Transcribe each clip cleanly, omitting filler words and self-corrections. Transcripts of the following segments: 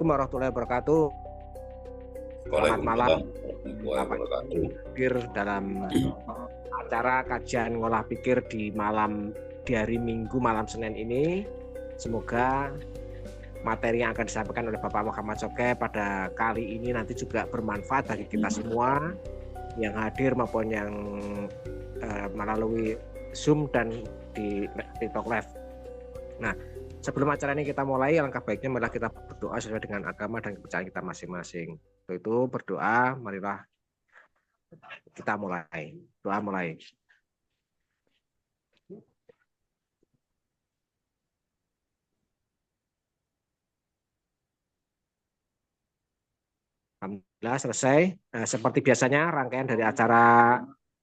warahmatullahi wabarakatuh. Selamat malam, Bapak hadir dalam acara kajian ngolah pikir di hari Minggu malam Senin ini. Semoga materi yang akan disampaikan oleh Bapak Muhammad Soke pada kali ini nanti juga bermanfaat bagi kita semua yang hadir maupun yang melalui Zoom dan di TikTok Live. Nah, sebelum acara ini kita mulai, alangkah baiknya marilah kita berdoa sesuai dengan agama dan kepercayaan kita masing-masing. Untuk itu berdoa, marilah kita mulai. Doa mulai. Alhamdulillah selesai. Seperti biasanya rangkaian dari acara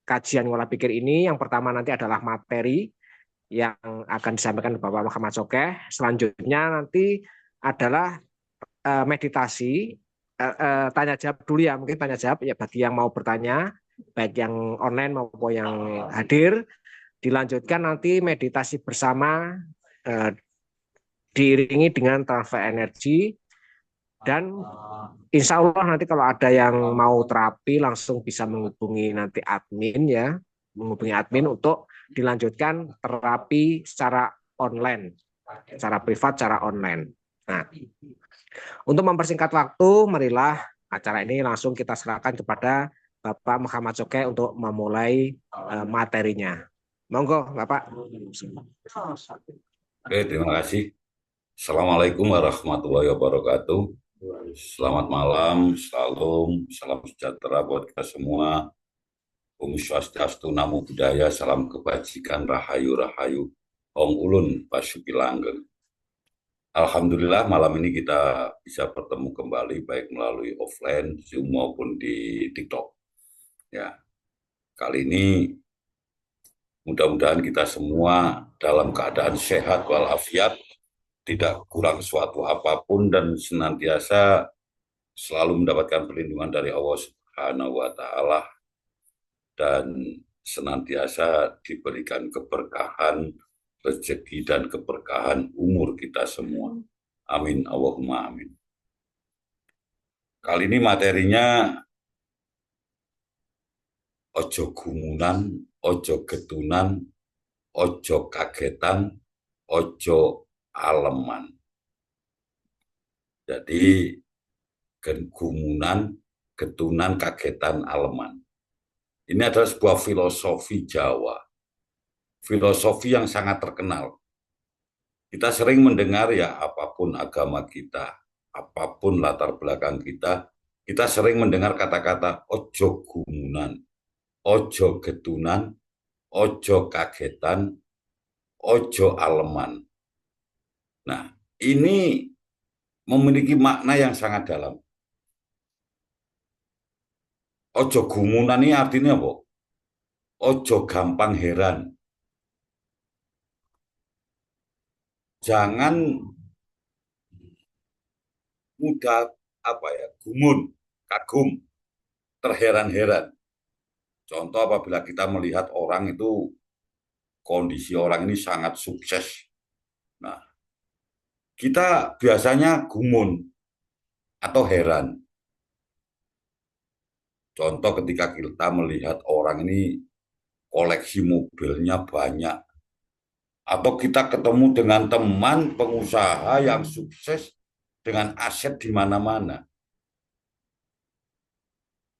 kajian ngolah pikir ini, yang pertama nanti adalah materi yang akan disampaikan Bapak Muhammad Sokeh. Selanjutnya nanti adalah meditasi, tanya jawab dulu ya, mungkin tanya jawab ya bagi yang mau bertanya, baik yang online maupun yang hadir. Dilanjutkan nanti meditasi bersama diiringi dengan transfer energi, dan insya Allah nanti kalau ada yang mau terapi langsung bisa menghubungi nanti admin ya, menghubungi admin untuk dilanjutkan terapi secara online, secara privat, secara online. Nah, untuk mempersingkat waktu, marilah acara ini langsung kita serahkan kepada Bapak Muhammad Soke untuk memulai materinya. Monggo, Bapak. Oke, terima kasih. Assalamualaikum warahmatullahi wabarakatuh. Selamat malam, salam sejahtera buat kita semua. Om Swastiastu, Namo Buddhaya, salam kebajikan, rahayu, rahayu, Om Ulun, Basuki Langgeng. Alhamdulillah malam ini kita bisa bertemu kembali baik melalui offline, Zoom maupun di TikTok. Ya, kali ini mudah-mudahan kita semua dalam keadaan sehat walafiat, tidak kurang suatu apapun dan senantiasa selalu mendapatkan perlindungan dari Allah Subhanahu wa Ta'ala, dan senantiasa diberikan keberkahan rezeki dan keberkahan umur kita semua. Amin, Allahumma amin. Kali ini materinya ojo gumunan, ojo getunan, ojo kagetan, ojo aleman. Jadi gumunan, getunan, kagetan, aleman. Ini adalah sebuah filosofi Jawa. Filosofi yang sangat terkenal. Kita sering mendengar ya, apapun agama kita, apapun latar belakang kita sering mendengar kata-kata ojo gumunan, ojo getunan, ojo kagetan, ojo aleman. Nah, ini memiliki makna yang sangat dalam. Ojo gumunan ini artinya apa? Ojo gampang heran. Jangan mudah gumun, kagum, terheran-heran. Contoh apabila kita melihat orang itu, kondisi orang ini sangat sukses. Nah, kita biasanya gumun atau heran. Contoh ketika kita melihat orang ini koleksi mobilnya banyak. Atau kita ketemu dengan teman pengusaha yang sukses dengan aset di mana-mana.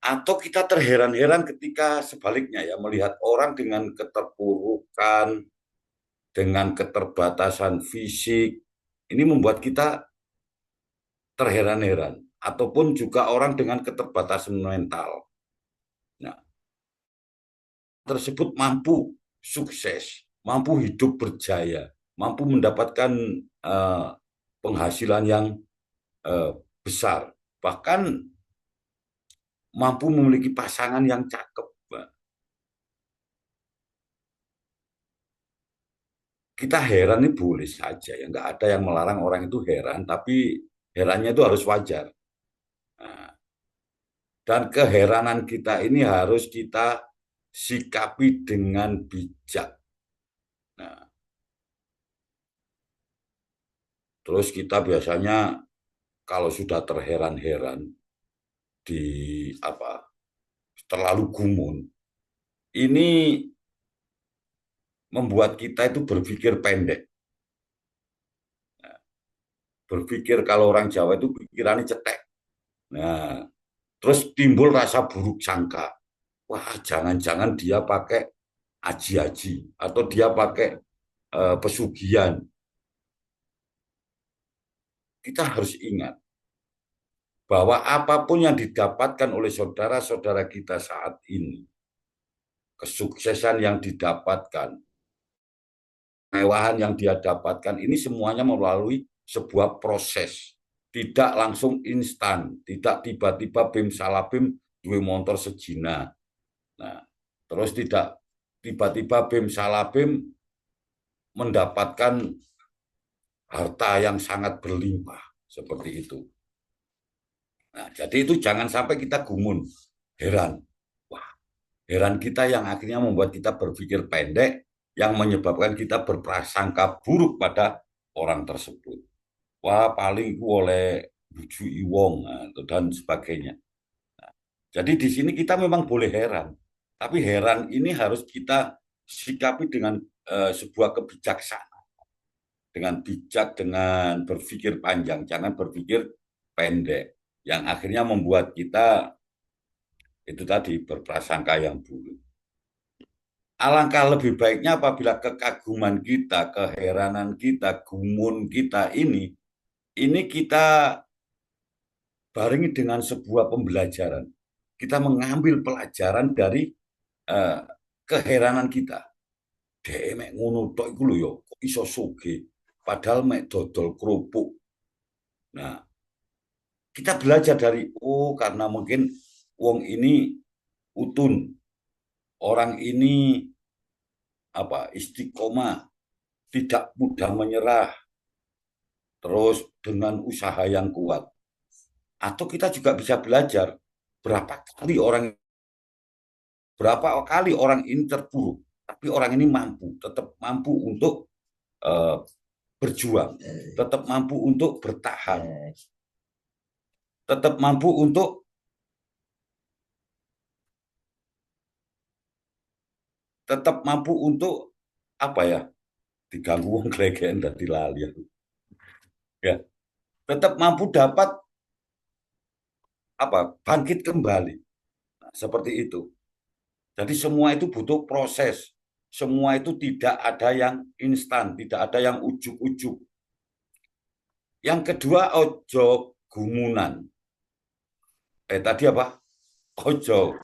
Atau kita terheran-heran ketika sebaliknya ya, melihat orang dengan keterpurukan, dengan keterbatasan fisik. Ini membuat kita terheran-heran. Ataupun juga orang dengan keterbatasan mental. Nah, tersebut mampu sukses, mampu hidup berjaya, mampu mendapatkan penghasilan yang besar, bahkan mampu memiliki pasangan yang cakep. Kita heran ini boleh saja ya, nggak ada yang melarang orang itu heran, tapi herannya itu harus wajar. Nah, dan keheranan kita ini harus kita sikapi dengan bijak. Nah, terus kita biasanya kalau sudah terheran-heran di terlalu gumun, ini membuat kita itu berpikir pendek. Berpikir, kalau orang Jawa itu pikirannya cetek. Nah, terus timbul rasa buruk sangka. Wah, jangan-jangan dia pakai aji-aji atau dia pakai pesugihan. Kita harus ingat bahwa apapun yang didapatkan oleh saudara-saudara kita saat ini, kesuksesan yang didapatkan, kemewahan yang dia dapatkan, ini semuanya melalui sebuah proses. Tidak langsung instan, tidak tiba-tiba bim salabim duwe motor sejina. Nah, terus tidak tiba-tiba bim salabim mendapatkan harta yang sangat berlimpah seperti itu. Nah, jadi itu jangan sampai kita gumun, heran. Wah, heran kita yang akhirnya membuat kita berpikir pendek, yang menyebabkan kita berprasangka buruk pada orang tersebut. Wah, paling ku oleh buju iwong dan sebagainya. Nah, jadi di sini kita memang boleh heran, tapi heran ini harus kita sikapi dengan sebuah kebijaksanaan, dengan bijak, dengan berpikir panjang, jangan berpikir pendek, yang akhirnya membuat kita itu tadi berprasangka yang buruk. Alangkah lebih baiknya apabila kekaguman kita, keheranan kita, gumun kita ini kita barengi dengan sebuah pembelajaran. Kita mengambil pelajaran dari keheranan kita. Dek mek ngono tok iku lho ya, kok iso sugih padahal mek dodol kerupuk. Nah, kita belajar dari karena mungkin wong ini utun, orang ini istiqomah, tidak mudah menyerah, terus dengan usaha yang kuat. Atau kita juga bisa belajar berapa kali orang ini terpuruk, tapi orang ini tetap mampu untuk berjuang, tetap mampu untuk bertahan, tetap mampu untuk diganggu wong gregekan dadi lali ya, tetap mampu dapat bangkit kembali. Nah, seperti itu. Jadi semua itu butuh proses, semua itu tidak ada yang instan, tidak ada yang ujuk-ujuk. Yang kedua, ojo gumunan. Tadi apa? Ojo.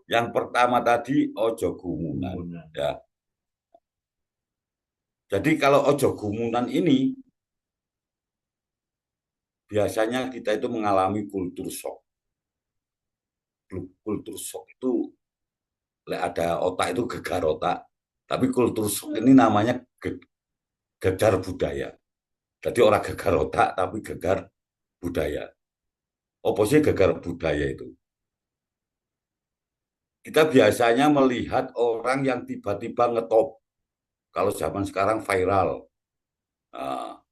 Yang pertama tadi ojo gumunan. Ya. Jadi kalau ojo gumunan ini biasanya kita itu mengalami kultur shock. Kultur shock itu ada otak itu gegar otak, tapi kultur shock ini namanya gegar budaya. Jadi orang gegar otak tapi gegar budaya. Oposisi gegar budaya itu. Kita biasanya melihat orang yang tiba-tiba ngetop. Kalau zaman sekarang viral,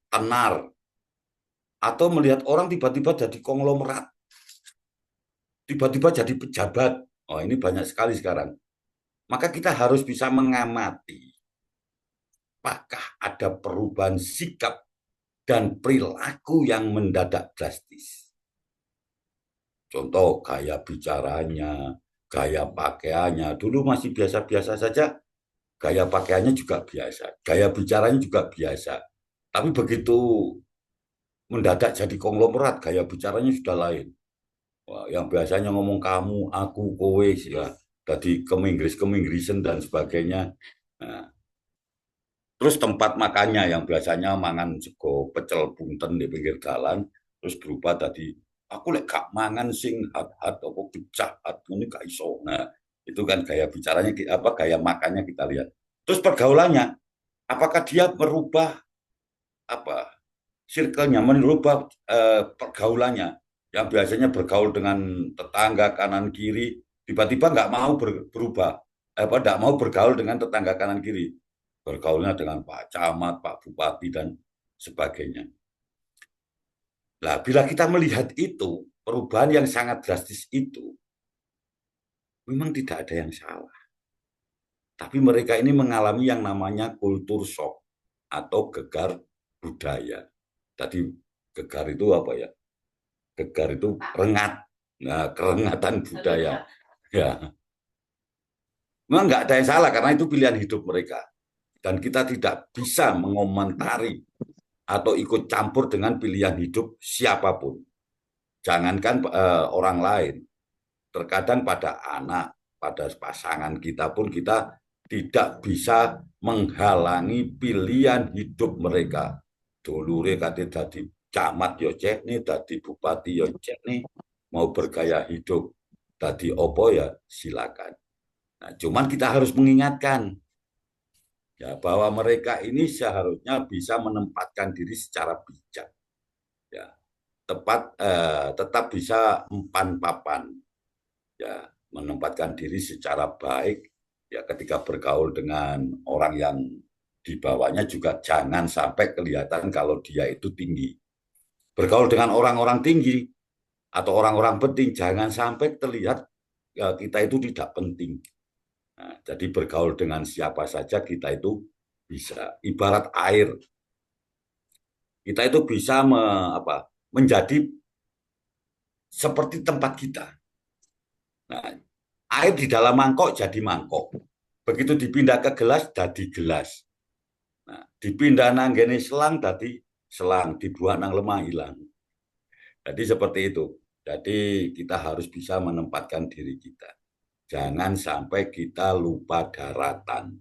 tenar, atau melihat orang tiba-tiba jadi konglomerat, tiba-tiba jadi pejabat. Oh, ini banyak sekali sekarang. Maka kita harus bisa mengamati apakah ada perubahan sikap dan perilaku yang mendadak drastis. Contoh gaya bicaranya, gaya pakaiannya. Dulu masih biasa-biasa saja, gaya pakaiannya juga biasa, gaya bicaranya juga biasa. Tapi begitu mendadak jadi konglomerat, gaya bicaranya sudah lain. Wah, yang biasanya ngomong kamu, aku, kowe, ya, tadi keminggris-keminggrisan dan sebagainya. Nah, terus tempat makannya yang biasanya mangan sego pecel punten di pinggir jalan, terus berubah tadi, aku lek gak mangan sing hat-hat apa pecah hat ini gak iso. Nah, itu kan gaya bicaranya, gaya makannya kita lihat. Terus pergaulannya, apakah dia merubah circle-nya, merubah pergaulannya, yang biasanya bergaul dengan tetangga kanan kiri, tiba-tiba nggak mau berubah, nggak mau bergaul dengan tetangga kanan kiri, bergaulnya dengan Pak Camat, Pak Bupati dan sebagainya. Nah, bila kita melihat itu, perubahan yang sangat drastis itu, memang tidak ada yang salah. Tapi mereka ini mengalami yang namanya kultur shock atau gegar budaya. Tadi gegar itu apa ya? Gegar itu rengat. Nah, kerengatan budaya. Ya, memang nggak ada yang salah karena itu pilihan hidup mereka. Dan kita tidak bisa mengomentari atau ikut campur dengan pilihan hidup siapapun. Jangankan orang lain, terkadang pada anak, pada pasangan kita pun kita tidak bisa menghalangi pilihan hidup mereka. Dulure kate dadi camat yo cek nih, dadi bupati yo cek nih, mau bergaya hidup dadi opo ya silakan. Nah, cuman kita harus mengingatkan ya bahwa mereka ini seharusnya bisa menempatkan diri secara bijak, ya tetap bisa empan papan, ya menempatkan diri secara baik, ya ketika bergaul dengan orang yang di bawahnya juga jangan sampai kelihatan kalau dia itu tinggi. Bergaul dengan orang-orang tinggi atau orang-orang penting jangan sampai terlihat ya, kita itu tidak penting. Nah, jadi bergaul dengan siapa saja kita itu bisa. Ibarat air, kita itu bisa menjadi seperti tempat kita. Nah, air di dalam mangkok jadi mangkok. Begitu dipindah ke gelas, jadi gelas. Nah, dipindah nang gene selang, jadi selang. Dibuat nang lemah hilang. Jadi seperti itu. Jadi kita harus bisa menempatkan diri kita. Jangan sampai kita lupa daratan.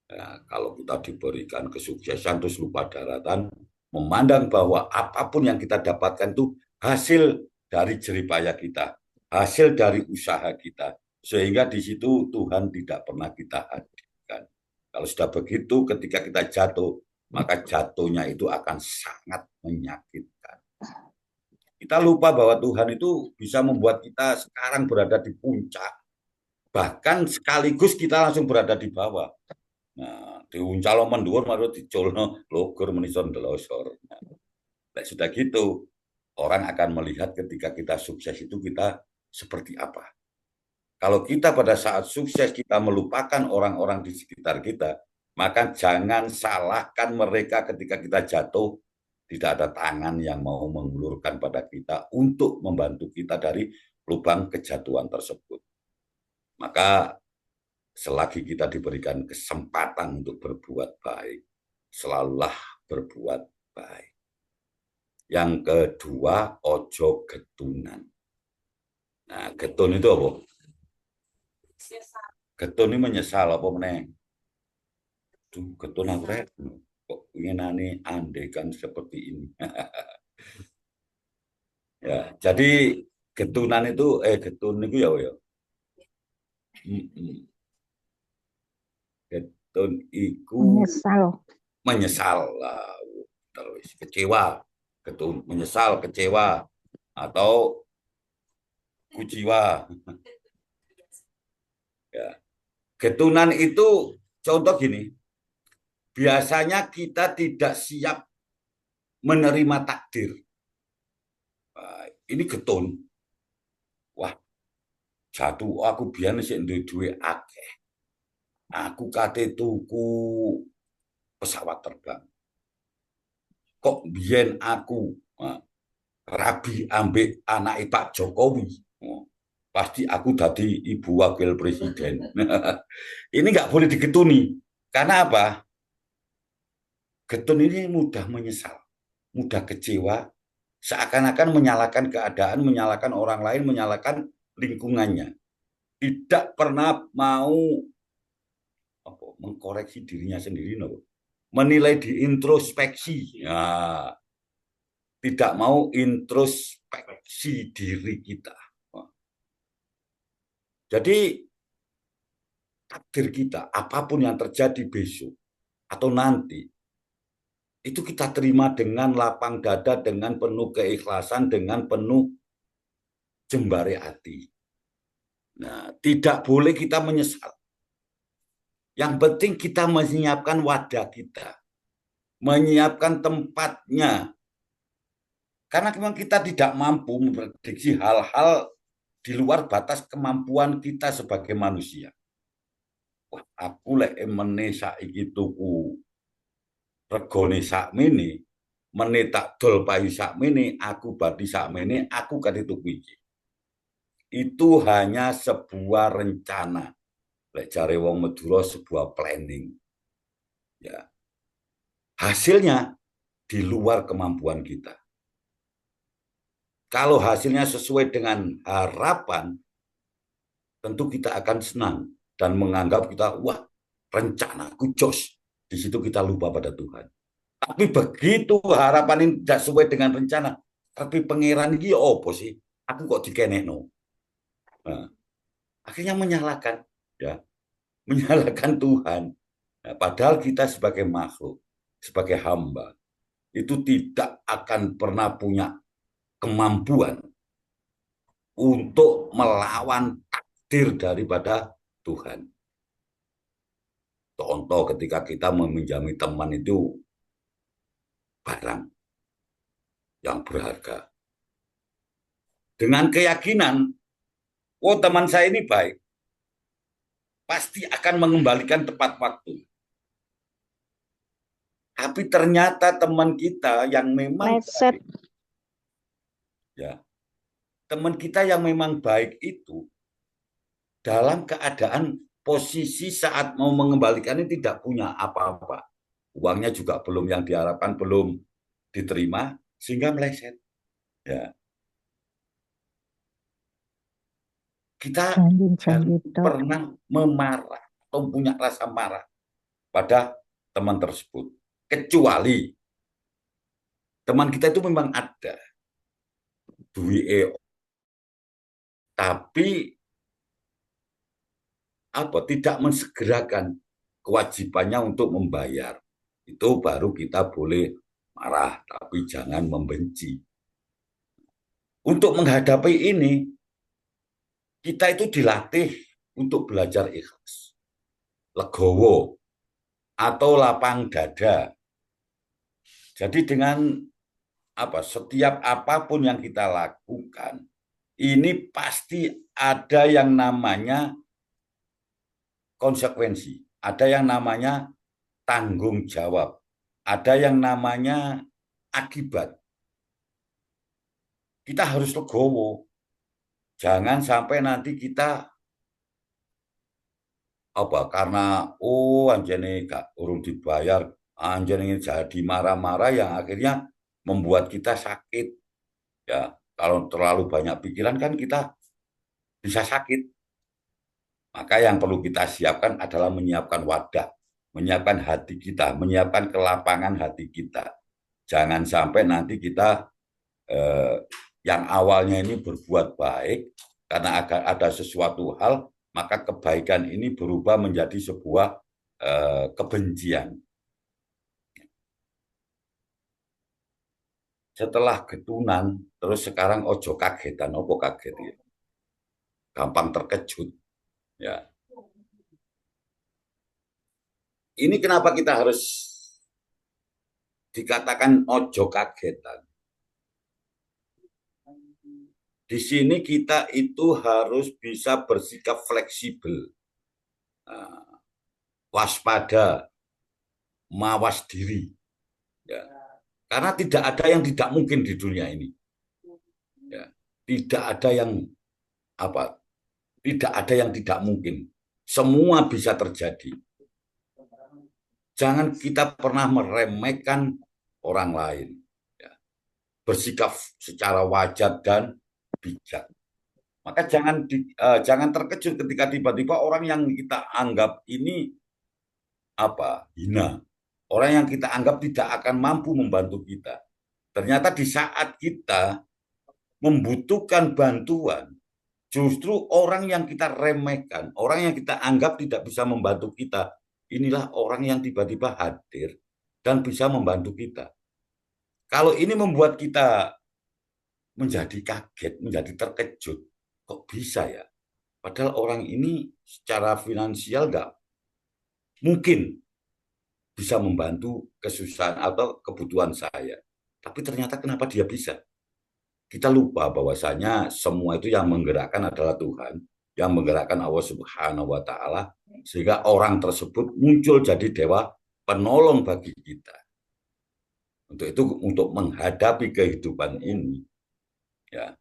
Ya, kalau kita diberikan kesuksesan terus lupa daratan, memandang bahwa apapun yang kita dapatkan itu hasil dari jeripaya kita, hasil dari usaha kita, sehingga di situ Tuhan tidak pernah kita hadirkan. Kalau sudah begitu, ketika kita jatuh, maka jatuhnya itu akan sangat menyakitkan. Kita lupa bahwa Tuhan itu bisa membuat kita sekarang berada di puncak, bahkan sekaligus kita langsung berada di bawah. Nah, diuncalo mendur maru diculno logor menison delosor. Nah, sudah gitu, orang akan melihat ketika kita sukses itu kita seperti apa. Kalau kita pada saat sukses kita melupakan orang-orang di sekitar kita, maka jangan salahkan mereka ketika kita jatuh. Tidak ada tangan yang mau mengulurkan pada kita untuk membantu kita dari lubang kejatuhan tersebut. Maka selagi kita diberikan kesempatan untuk berbuat baik, selalulah berbuat baik. Yang kedua, ojo getunan. Nah, getun itu apa? Getun ini menyesal apa meneh? Getun aku rek, kok ingin andaikan seperti ini. Ya, jadi getunan itu getun itu ya. Getun iku menyesal lah, terus kecewa, getun menyesal, kecewa, atau kuciwa. Ya. Getunan itu contoh gini, biasanya kita tidak siap menerima takdir. Nah, ini getun. Wah, jatuh aku biyen sik duwe akeh. Aku kate tuku pesawat terbang. Kok biyen aku rabi ambek anak Pak Jokowi. Pasti aku tadi ibu wakil presiden. Ini nggak boleh digetuni. Karena apa? Getun ini mudah menyesal, mudah kecewa, seakan-akan menyalahkan keadaan, menyalahkan orang lain, menyalahkan lingkungannya. Tidak pernah mau mengkoreksi dirinya sendiri, menilai diintrospeksi. Ya, tidak mau introspeksi diri kita. Jadi takdir kita, apapun yang terjadi besok atau nanti, itu kita terima dengan lapang dada, dengan penuh keikhlasan, dengan penuh jembare hati. Nah, tidak boleh kita menyesal. Yang penting kita menyiapkan wadah kita, menyiapkan tempatnya Karena memang kita tidak mampu memprediksi hal-hal di luar batas kemampuan kita sebagai manusia. Wah, aku lek emene saiki tuku regone sakmene, mene tak dol payu sakmene, aku badi sakmene, aku kate tuku iki. Itu hanya sebuah rencana. Lek jare wong Madura sebuah planning. Ya. Hasilnya di luar kemampuan kita. Kalau hasilnya sesuai dengan harapan, tentu kita akan senang dan menganggap kita, wah, rencanaku jos. Di situ kita lupa pada Tuhan. Tapi begitu harapan ini tidak sesuai dengan rencana, tapi pangeran ini apa sih? Aku kok dikenekno. Nah, akhirnya menyalahkan, ya, menyalahkan Tuhan. Nah, padahal kita sebagai makhluk, sebagai hamba, itu tidak akan pernah punya kemampuan untuk melawan takdir daripada Tuhan. Contoh ketika kita meminjami teman itu barang yang berharga. Dengan keyakinan, oh teman saya ini baik, pasti akan mengembalikan tepat waktu. Tapi ternyata teman kita yang memang baik, ya, teman kita yang memang baik itu dalam keadaan posisi saat mau mengembalikannya tidak punya apa-apa. Uangnya juga belum yang diharapkan, belum diterima, sehingga meleset. Ya. Kita pernah memarah atau punya rasa marah pada teman tersebut. Kecuali teman kita itu memang ada duit, tapi tidak mensegerakan kewajibannya untuk membayar. Itu baru kita boleh marah, tapi jangan membenci. Untuk menghadapi ini, kita itu dilatih untuk belajar ikhlas, legowo, atau lapang dada. Jadi dengan setiap apapun yang kita lakukan, ini pasti ada yang namanya konsekuensi, ada yang namanya tanggung jawab, ada yang namanya akibat. Kita harus legowo. Jangan sampai nanti kita karena anjene gak urung dibayar, anjene jadi marah-marah yang akhirnya membuat kita sakit. Ya, kalau terlalu banyak pikiran kan kita bisa sakit. Maka yang perlu kita siapkan adalah menyiapkan wadah, menyiapkan hati kita, menyiapkan kelapangan hati kita. Jangan sampai nanti kita yang awalnya ini berbuat baik, karena ada sesuatu hal, maka kebaikan ini berubah menjadi sebuah kebencian. Setelah getunan, terus sekarang ojo kagetan, opo kaget ya. Gampang terkejut. Ya. Ini kenapa kita harus dikatakan ojo kagetan. Di sini kita itu harus bisa bersikap fleksibel, waspada, mawas diri. Ya. Karena tidak ada yang tidak mungkin di dunia ini. Ya. Tidak ada yang tidak ada yang tidak mungkin. Semua bisa terjadi. Jangan kita pernah meremehkan orang lain. Ya. Bersikap secara wajar dan bijak. Maka jangan terkejut ketika tiba-tiba orang yang kita anggap ini hina. Orang yang kita anggap tidak akan mampu membantu kita. Ternyata di saat kita membutuhkan bantuan, justru orang yang kita remehkan, orang yang kita anggap tidak bisa membantu kita, inilah orang yang tiba-tiba hadir dan bisa membantu kita. Kalau ini membuat kita menjadi kaget, menjadi terkejut, kok bisa ya? Padahal orang ini secara finansial nggak mungkin bisa membantu kesusahan atau kebutuhan saya. Tapi ternyata kenapa dia bisa? kita lupa bahwasanya semua itu yang menggerakkan adalah Tuhan, yang menggerakkan Allah Subhanahu wa Ta'ala, sehingga orang tersebut muncul jadi dewa penolong bagi kita. Untuk itu, untuk menghadapi kehidupan ini, ya,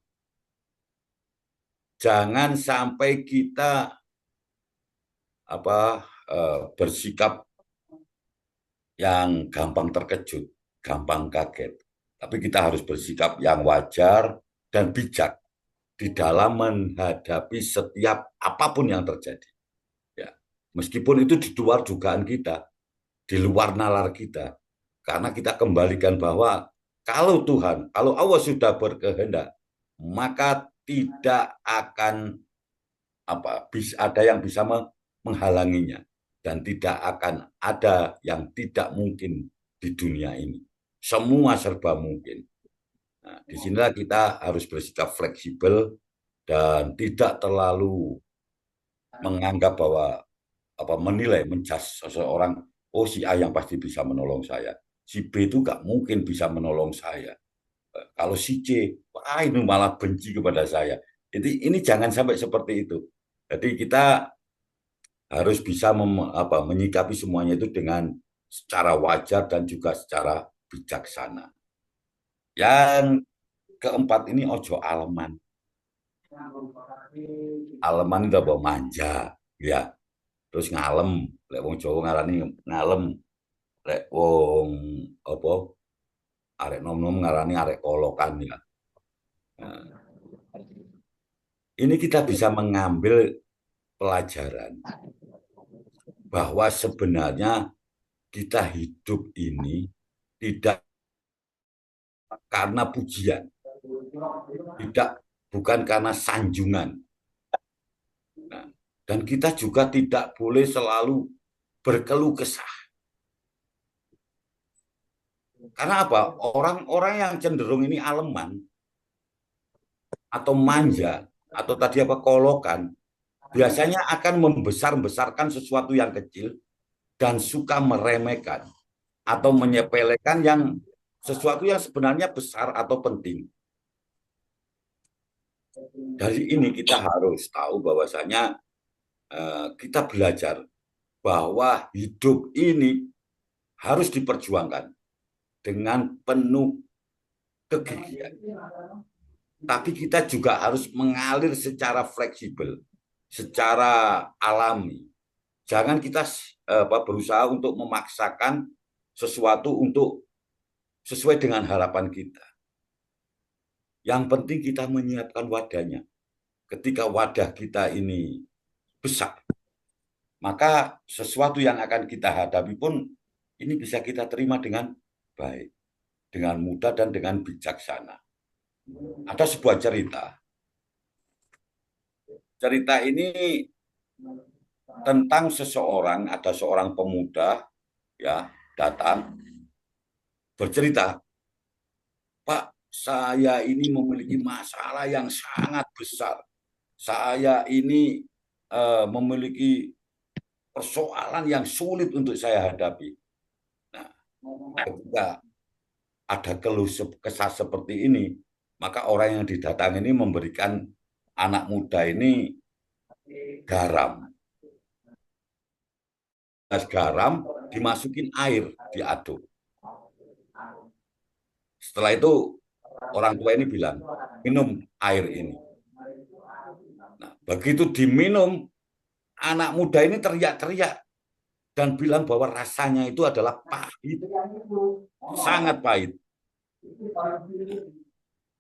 jangan sampai kita bersikap yang gampang terkejut, gampang kaget. Tapi kita harus bersikap yang wajar dan bijak di dalam menghadapi setiap apapun yang terjadi. Ya, meskipun itu di luar dugaan kita, di luar nalar kita, karena kita kembalikan bahwa kalau Tuhan, kalau Allah sudah berkehendak, maka tidak akan ada yang bisa menghalanginya, dan tidak akan ada yang tidak mungkin di dunia ini. Semua serba mungkin. Nah, disinilah kita harus bersikap fleksibel dan tidak terlalu menganggap bahwa menilai, menjudge seseorang, oh si A yang pasti bisa menolong saya, si B itu gak mungkin bisa menolong saya, kalau si C, wah ini malah benci kepada saya. Jadi ini jangan sampai seperti itu. Jadi kita harus bisa menyikapi semuanya itu dengan secara wajar dan juga secara bijaksana. Yang keempat ini ojo aleman. Aleman itu apa? Manja, ya. Terus ngalem, lek wong Jawa ngarani ngalem, lek wong apa arek nom-nom ngarani arek kolokan ya. Nah, ini kita bisa mengambil pelajaran bahwa sebenarnya kita hidup ini tidak karena pujian, bukan karena sanjungan. Nah, dan kita juga tidak boleh selalu berkeluh kesah. Karena apa? Orang-orang yang cenderung ini aleman atau manja atau tadi kolokan, biasanya akan membesar-besarkan sesuatu yang kecil dan suka meremehkan atau menyepelekan sesuatu yang sebenarnya besar atau penting. Dari ini kita harus tahu bahwasanya kita belajar bahwa hidup ini harus diperjuangkan dengan penuh kegigihan. Tapi kita juga harus mengalir secara fleksibel, secara alami. Jangan kita berusaha untuk memaksakan sesuatu untuk sesuai dengan harapan kita. Yang penting kita menyiapkan wadahnya. Ketika wadah kita ini besar, maka sesuatu yang akan kita hadapi pun ini bisa kita terima dengan baik, dengan mudah dan dengan bijaksana. Ada sebuah cerita. Cerita ini tentang seseorang, ada seorang pemuda ya datang bercerita, Pak, saya ini memiliki masalah yang sangat besar. Saya ini memiliki persoalan yang sulit untuk saya hadapi. Nah, ketika ada keluh kesah seperti ini, maka orang yang didatangi ini memberikan anak muda ini garam. Garam dimasukin air, diaduk. Setelah itu orang tua ini bilang, minum air ini. Nah, begitu diminum, anak muda ini teriak-teriak dan bilang bahwa rasanya itu adalah pahit, sangat pahit.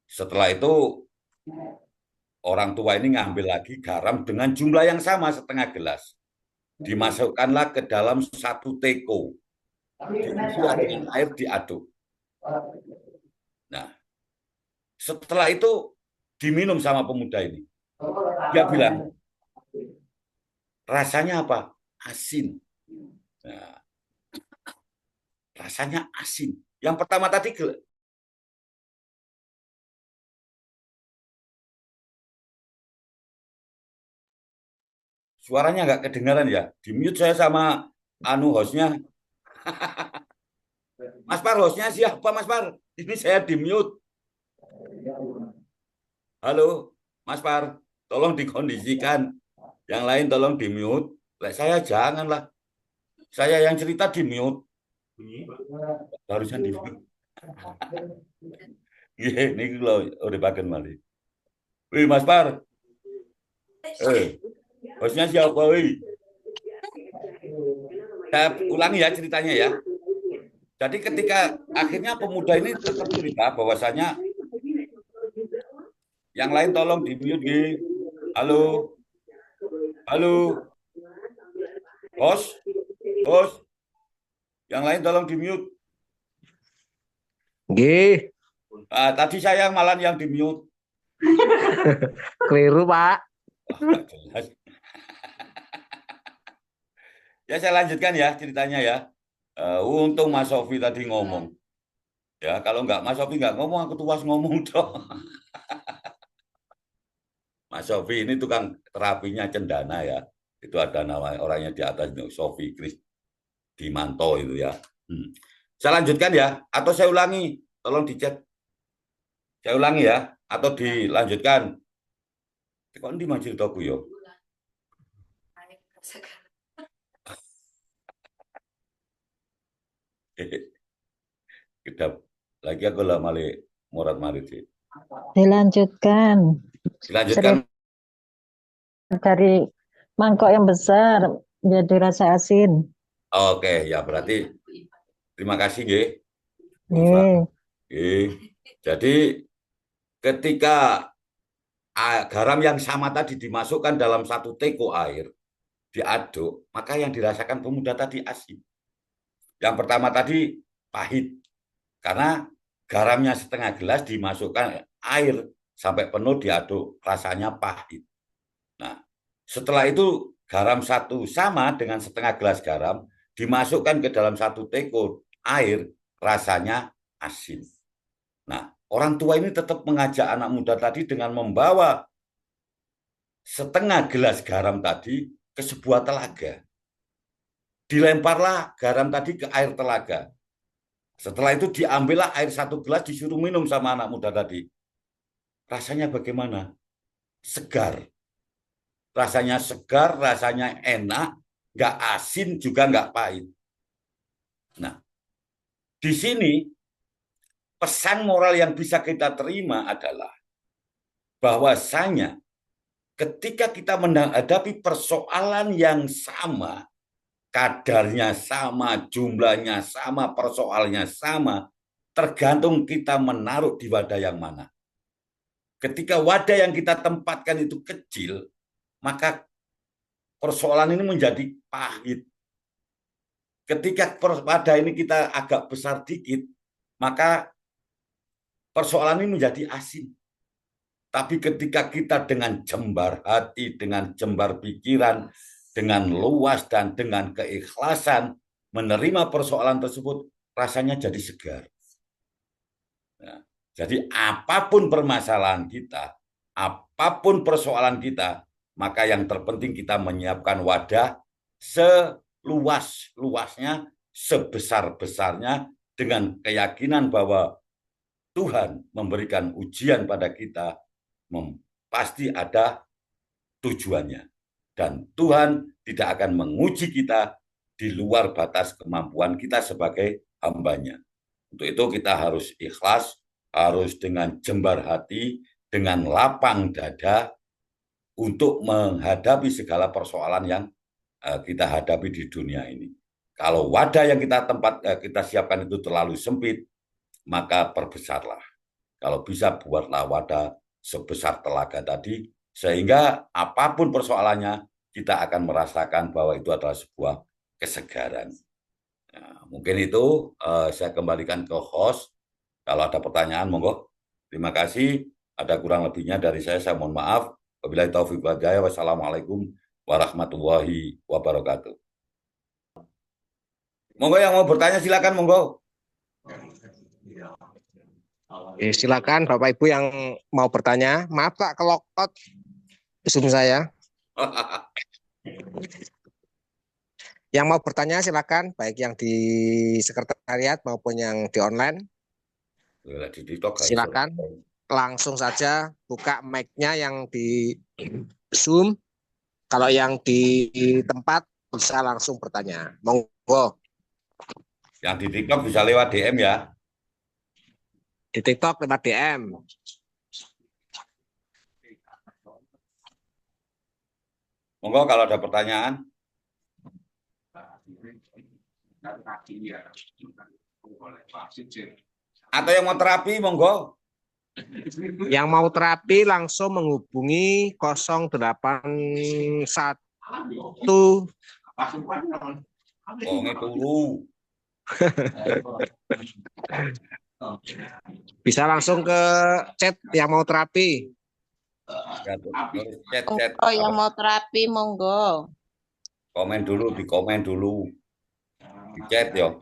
Setelah itu orang tua ini ngambil lagi garam dengan jumlah yang sama, setengah gelas. Dimasukkanlah ke dalam satu teko. Diisilah dengan air, diaduk. Nah, setelah itu diminum sama pemuda ini. Dia bilang, rasanya apa? Asin. Nah, rasanya asin. Yang pertama tadi suaranya nggak kedengaran ya. Di mute saya sama hostnya. Mas Par, hostnya siapa Mas Par? Ini saya di mute. Halo, Mas Par, tolong dikondisikan. Yang lain tolong di-mute. Saya janganlah. Saya yang cerita di-mute. Barusan di-mute. Ini loh, udah bagian malih. Wih, Mas Par. Hostnya siapa, wih? Saya ulangi ya ceritanya ya. Jadi ketika akhirnya pemuda ini tetap cerita bahwasanya yang lain tolong di-mute. Halo, halo, host, host. Yang lain tolong di-mute. Nggih. Tadi saya malah yang di-mute. Keliru, Pak. Jelas. Ya saya lanjutkan ya ceritanya ya. Untung Mas Sofi tadi ngomong. Ya kalau nggak Mas Sofi nggak ngomong, aku tuas ngomong dong. Mas Sofi ini tukang terapinya cendana ya. Itu ada nama orangnya di atas, Sofi Krisdimanto itu ya. Saya lanjutkan ya, atau saya ulangi, tolong dicet. Saya ulangi ya, atau dilanjutkan. Kok di majil toku yo? Kedap lagi aku lah mali murat marit sih. Dilanjutkan. Dilanjutkan. Dari mangkok yang besar menjadi rasa asin. Oke, ya berarti terima kasih nggih. Jadi ketika garam yang sama tadi dimasukkan dalam satu teko air, diaduk, maka yang dirasakan pemuda tadi asin. Yang pertama tadi pahit, karena garamnya setengah gelas dimasukkan air sampai penuh diaduk, rasanya pahit. Nah, setelah itu garam satu sama dengan setengah gelas garam dimasukkan ke dalam satu teko air, rasanya asin. Nah, orang tua ini tetap mengajak anak muda tadi dengan membawa setengah gelas garam tadi ke sebuah telaga. Dilemparlah garam tadi ke air telaga. Setelah itu diambillah air satu gelas, disuruh minum sama anak muda tadi. Rasanya bagaimana? Segar. Rasanya segar, rasanya enak, nggak asin juga nggak pahit. Nah, di sini pesan moral yang bisa kita terima adalah bahwasanya ketika kita menghadapi persoalan yang sama, kadarnya sama, jumlahnya sama, persoalannya sama, tergantung kita menaruh di wadah yang mana. Ketika wadah yang kita tempatkan itu kecil, maka persoalan ini menjadi pahit. Ketika wadah ini kita agak besar dikit, maka persoalan ini menjadi asin. Tapi ketika kita dengan jembar hati, dengan jembar pikiran, dengan luas dan dengan keikhlasan menerima persoalan tersebut, rasanya jadi segar. Nah, jadi apapun permasalahan kita, apapun persoalan kita, maka yang terpenting kita menyiapkan wadah seluas-luasnya, sebesar-besarnya, dengan keyakinan bahwa Tuhan memberikan ujian pada kita, pasti ada tujuannya. Dan Tuhan tidak akan menguji kita di luar batas kemampuan kita sebagai hambanya. Untuk itu kita harus ikhlas, harus dengan jembar hati, dengan lapang dada untuk menghadapi segala persoalan yang kita hadapi di dunia ini. Kalau wadah yang kita siapkan itu terlalu sempit, maka perbesarlah. Kalau bisa buatlah wadah sebesar telaga tadi, sehingga apapun persoalannya, kita akan merasakan bahwa itu adalah sebuah kesegaran. Nah, mungkin itu saya kembalikan ke host. Kalau ada pertanyaan, monggo. Terima kasih. Ada kurang lebihnya dari saya mohon maaf. Wabillahi taufiq wal hidayah. Wassalamualaikum warahmatullahi wabarakatuh. Monggo yang mau bertanya silakan, monggo. Silakan Bapak Ibu yang mau bertanya. Maaf Pak, kelokot Zoom saya. Yang mau bertanya silakan, baik yang di sekretariat maupun yang di online. Silakan. langsung saja buka mic-nya yang di Zoom. Kalau yang di tempat bisa langsung bertanya. Monggo. Yang di TikTok bisa lewat DM ya. Di TikTok lewat DM. Monggo kalau ada pertanyaan. Atau yang mau terapi, monggo. Yang mau terapi langsung menghubungi 081. Oh, turu. Bisa langsung ke chat yang mau terapi. Ya, chat. Oh, yang mau terapi monggo. Komen dulu, di komen dulu. Di chat ya.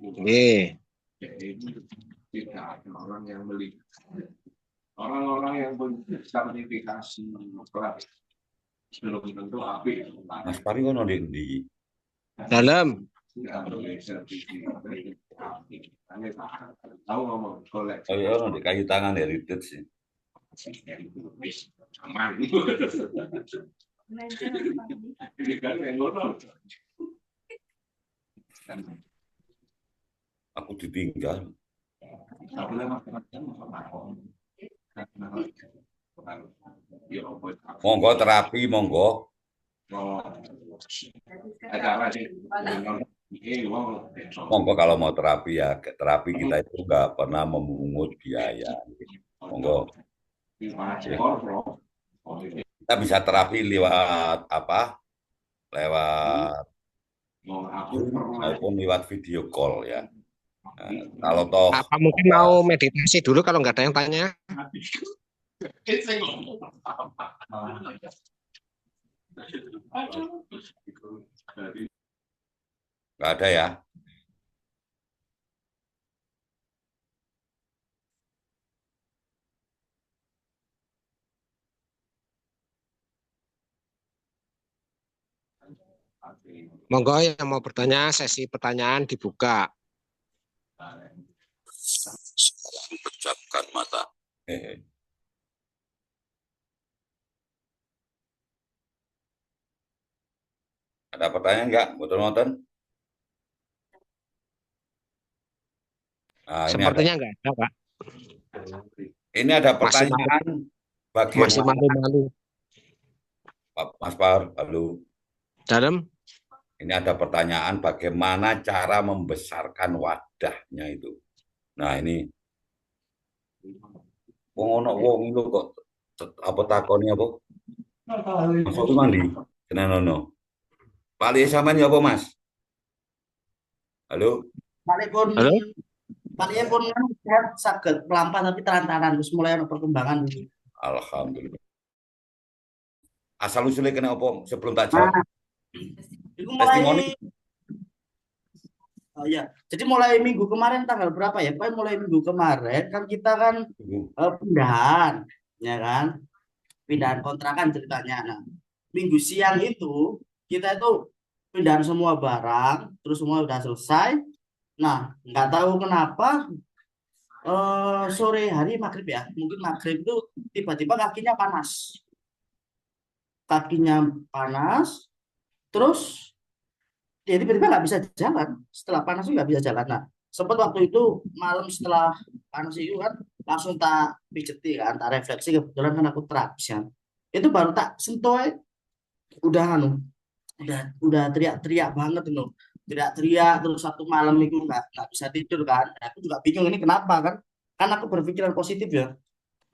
Oke. Orang-orang yang bersertifikasi belum tentu api. Mas Pari ono di Dalam. Tahu ngomong kolek. Oh iya, ono di kayu tangan heritage sih. Aman. Ini kan yang ngono. Aku ditinggal. Monggo terapi, monggo. Monggo kalau mau terapi ya, terapi kita itu nggak pernah memungut biaya. Monggo. Kita bisa terapi lewat apa? Lewat Zoom maupun lewat video call ya. Nah, kalau toh Apa mungkin mau meditasi dulu kalau nggak ada yang tanya? nggak ada ya. Monggo yang mau bertanya, sesi pertanyaan dibuka. Pejamkan mata. Ada pertanyaan nggak? Betul nonton? Nah, Sepertinya nggak ada, Pak. Ini ada Masih pertanyaan Masih bagaimana malu-malu. Mas Par, halo. Dalam. Ini ada pertanyaan bagaimana cara membesarkan wadahnya itu. Nah, ini wong itu kok apa takonnya apa? Masuk mandi. Kenanono. Pali sampean ya apa, Mas? Halo. Palipun Halo? palipun sehat saged melampah tapi terantaran terus mulai ada perkembangan dulu. Alhamdulillah. Asal usulnya kena apa sebelum tak jawab? Itu Testimoni. Oh iya. Jadi mulai minggu kemarin tanggal berapa ya? Pak, mulai minggu kemarin kan kita kan pindahan, ya kan? Pindahan kontrakan ceritanya. Nah, minggu siang itu kita itu pindahan semua barang, terus semua udah selesai. Nah, nggak tahu kenapa sore hari maghrib ya, mungkin maghrib itu tiba-tiba kakinya panas. Terus ya tiba-tiba nggak bisa jalan. Setelah panas nggak bisa jalan. Nah, sempat waktu itu malam setelah panas itu kan langsung tak pijeti kan, tak refleksi, kebetulan kan aku terapis kan. Itu baru tak sentuh udah udah teriak-teriak banget itu. Teriak-teriak terus satu malam itu nggak bisa tidur kan. Aku juga bingung ini kenapa kan? Kan aku berpikiran positif ya.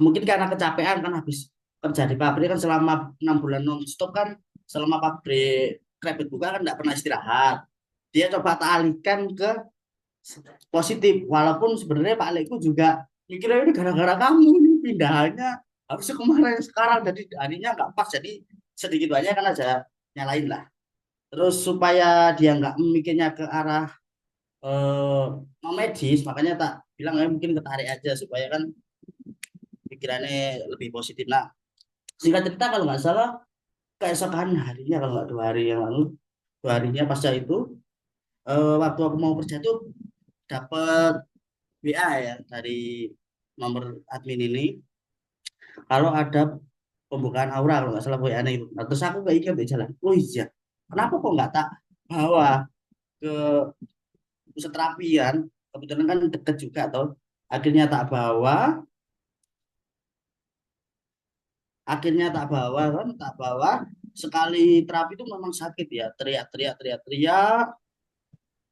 Mungkin karena kecapean kan habis kerja di pabrik kan selama 6 bulan non-stop kan, selama pabrik kredit buka kan nggak pernah istirahat. Dia coba tak alihkan ke positif, walaupun sebenarnya Pak Leku juga mikirnya ini gara-gara kamu ini pindahannya harusnya kemarin sekarang jadi harinya nggak pas, jadi sedikit banyak kan aja nyalain lah. Terus supaya dia nggak mikirnya ke arah medis, makanya tak bilang mungkin ketarik aja supaya kan pikirannya lebih positif. Nah, singkat cerita kalau nggak salah keesokan harinya, kalau nggak 2 hari yang lalu, 2 harinya pasca itu waktu aku mau kerja tuh dapat WA ya dari nomor admin ini. Kalau ada pembukaan aura kalau nggak salah WA itu. Nah, terus aku kayak ingat di jalan. Oh iya, kenapa kok nggak tak bawa ke pusat terapian? Kebetulan kan deket juga toh. Akhirnya tak bawa, tak bawa. Sekali terapi itu memang sakit ya, teriak-teriak.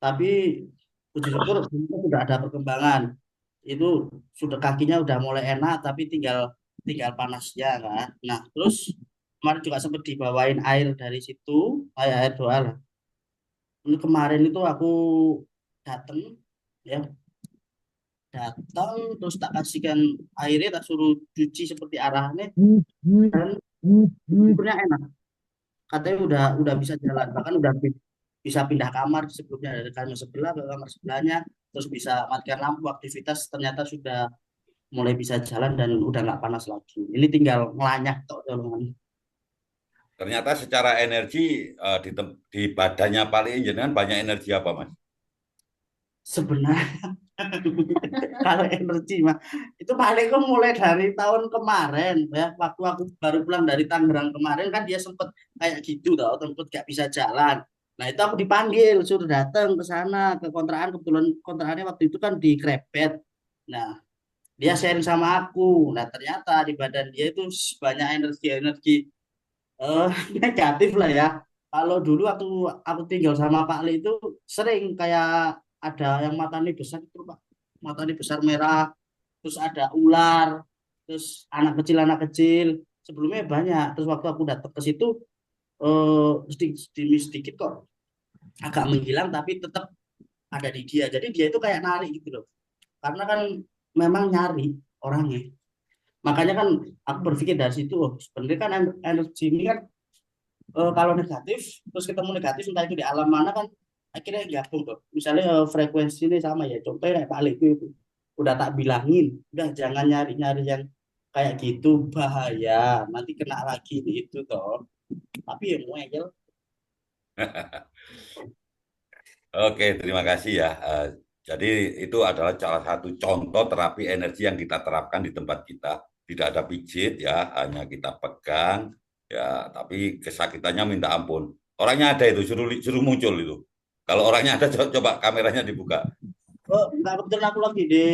Tapi puji syukur sudah ada perkembangan. Itu sudah kakinya udah mulai enak, tapi tinggal tinggal panasnya kan. Nah, terus kemarin juga sempat dibawain air dari situ, air doa lah. Ini kemarin itu aku datang ya, datang terus tak kasihkan airnya, tak suruh cuci seperti arahannya, dan syukurnya enak. Katanya udah bisa jalan, bahkan udah bisa pindah kamar sebelumnya dari kamar sebelah ke kamar sebelahnya, terus bisa matikan lampu, aktivitas ternyata sudah mulai bisa jalan dan udah nggak panas lagi. Ini tinggal ngelanyak tok tolongan. Ternyata secara energi di badannya paling jenengan banyak energi apa, Mas? Sebenarnya kalau energi mah itu paling kok mulai dari tahun kemarin ya, waktu aku baru pulang dari Tangerang kemarin kan dia sempet kayak gitu tau, sempet gak bisa jalan. Nah itu aku dipanggil suruh datang ke sana ke kontrakan, kebetulan kontrakannya waktu itu kan di Krepet. Nah dia sharing sama aku, nah ternyata di badan dia itu banyak energi eh, negatif lah ya. Kalau dulu waktu aku tinggal sama Pak Li itu sering kayak ada yang matanya besar itu Pak, matanya besar merah, terus ada ular, terus anak kecil sebelumnya banyak. Terus waktu aku datang ke situ sedikit kok agak menghilang, tapi tetap ada di dia. Jadi dia itu kayak narik gitu loh, karena kan memang nyari orangnya. Makanya kan aku berpikir dari situ, oh, sebenarnya kan energi ini kan kalau negatif terus ketemu negatif entah itu di alam mana kan akhirnya gabung tuh. Misalnya frekuensi ini sama ya, contohnya kayak Pak Leku itu udah tak bilangin, udah jangan nyari-nyari yang kayak gitu, bahaya nanti kena lagi itu toh. Tapi ya mau aja. Oke, terima kasih ya. Jadi itu adalah salah satu contoh terapi energi yang kita terapkan di tempat kita. Tidak ada pijit ya, hanya kita pegang ya, tapi kesakitannya minta ampun. Orangnya ada itu, suruh muncul itu. Kalau orangnya ada, coba kameranya dibuka. Oh, nggak, kebetulan aku lagi di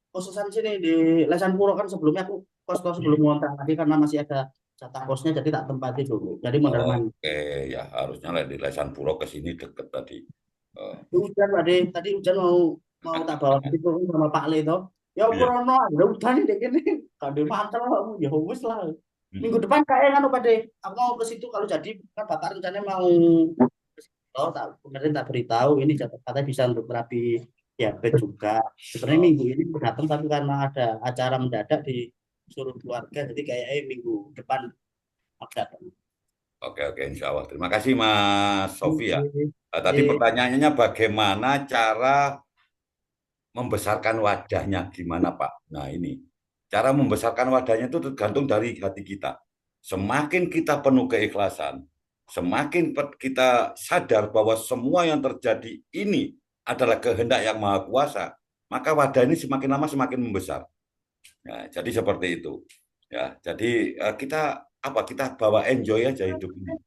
kosan sini di Lesan Puro, kan sebelumnya aku kos sebelum ngontrak tadi karena masih ada jatah kosnya, jadi tak tempati dulu. Jadi modal main. Oke, ya harusnya di Lesan Puro ke sini deket tadi. Hujan tadi hujan mau tak bawa tadi turun sama Pak Le toh. Ya Iya. Purwono ada hujan nih dek ini. Kalau mantel ya wis lah. Minggu Hmm. depan kayak nganu Pak De. Aku mau ke situ kalau jadi, kan Bapak rencananya mau ke situ. Tak kemarin tak beritahu ini katanya bisa untuk terapi diabetes juga. Sebenarnya Oh, minggu ini aku datang, tapi karena ada acara mendadak di suruh keluarga, jadi kayak minggu depan aku datang. oke, insya Allah. Terima kasih Mas Sofi ya. Tadi Jadi pertanyaannya bagaimana cara membesarkan wadahnya, gimana Pak? Nah ini, cara membesarkan wadahnya itu tergantung dari hati kita. Semakin kita penuh keikhlasan, semakin kita sadar bahwa semua yang terjadi ini adalah kehendak yang maha kuasa, maka wadah ini semakin lama semakin membesar. Ya, jadi seperti itu. Ya, jadi kita bawa enjoy aja hidup ini.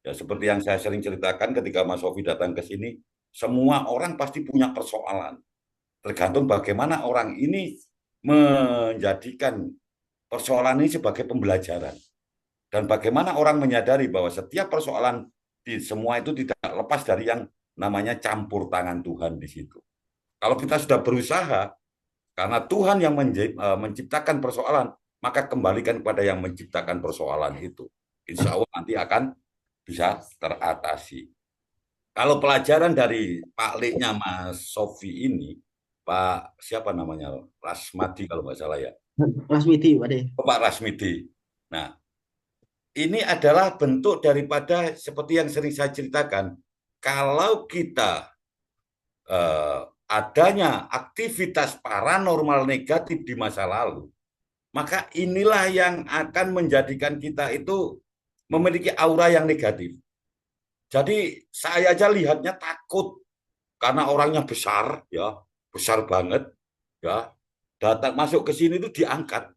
Ya, seperti yang saya sering ceritakan ketika Mas Sofi datang ke sini, semua orang pasti punya persoalan. Tergantung bagaimana orang ini menjadikan persoalan ini sebagai pembelajaran. Dan bagaimana orang menyadari bahwa setiap persoalan di semua itu tidak lepas dari yang namanya campur tangan Tuhan di situ. Kalau kita sudah berusaha, karena Tuhan yang menciptakan persoalan, maka kembalikan kepada yang menciptakan persoalan itu. Insya Allah nanti akan bisa teratasi. Kalau pelajaran dari Pak Leknya Mas Sofi ini, Pak siapa namanya? Rasmadi kalau nggak salah ya. Lasmiti Pak De. Pak Rasmidi. Nah, ini adalah bentuk daripada seperti yang sering saya ceritakan. Kalau kita adanya aktivitas paranormal negatif di masa lalu, maka inilah yang akan menjadikan kita itu memiliki aura yang negatif. Jadi saya aja lihatnya takut karena orangnya besar, ya besar banget, ya datang masuk ke sini itu diangkat.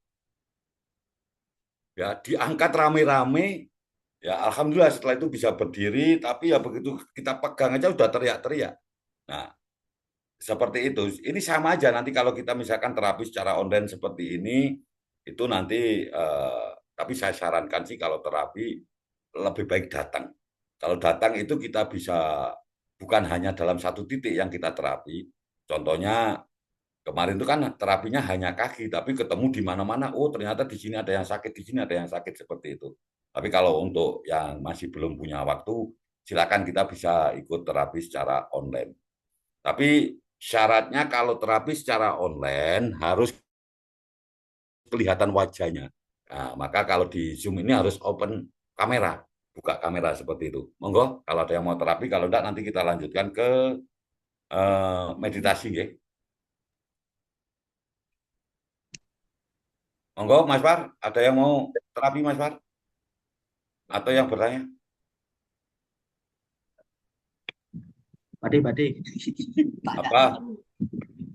Ya, diangkat rame-rame. Ya, alhamdulillah setelah itu bisa berdiri, tapi ya begitu kita pegang aja udah teriak-teriak. Nah, seperti itu. Ini sama aja nanti kalau kita misalkan terapi secara online seperti ini, itu nanti, tapi saya sarankan sih kalau terapi lebih baik datang. Kalau datang itu kita bisa bukan hanya dalam satu titik yang kita terapi. Contohnya kemarin itu kan terapinya hanya kaki, tapi ketemu di mana-mana. Oh, ternyata di sini ada yang sakit, di sini ada yang sakit seperti itu. Tapi kalau untuk yang masih belum punya waktu, silakan kita bisa ikut terapi secara online. Tapi syaratnya kalau terapi secara online harus kelihatan wajahnya. Nah, maka kalau di Zoom ini harus open kamera, buka kamera seperti itu. Monggo, kalau ada yang mau terapi, kalau enggak nanti kita lanjutkan ke meditasi, ya. Monggo, Mas Far, ada yang mau terapi, Mas Far? Atau yang bertanya? Pade, Pade. Apa?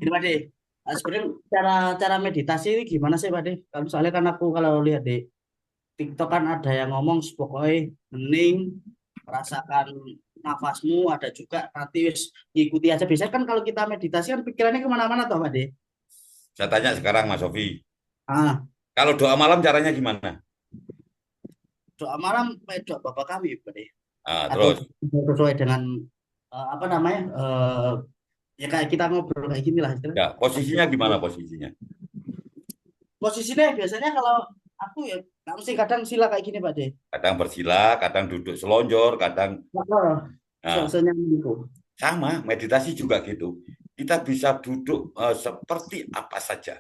Ini Pade, sebenarnya cara meditasi ini gimana sih Pade? Kalau soalnya kan aku kalau lihat di TikTok kan ada yang ngomong pokoknya hening, rasakan nafasmu, ada juga nanti ikuti aja. Biasanya kan kalau kita meditasi kan pikirannya kemana-mana toh Pade. Saya tanya sekarang, Mas Sofi. Ah, Kalau doa malam caranya gimana? doa malam doa Bapak kami Pade. Nah, Atau terus, sesuai dengan apa namanya? Ya kayak kita ngobrol kayak gini lah istilahnya. ya, posisinya gimana posisinya? Posisinya biasanya kalau aku ya mesti kadang sila kayak gini Pak De. Kadang bersila, kadang duduk selonjor, kadang... Nah, Senyaman itu. sama, meditasi juga gitu. Kita bisa duduk seperti apa saja.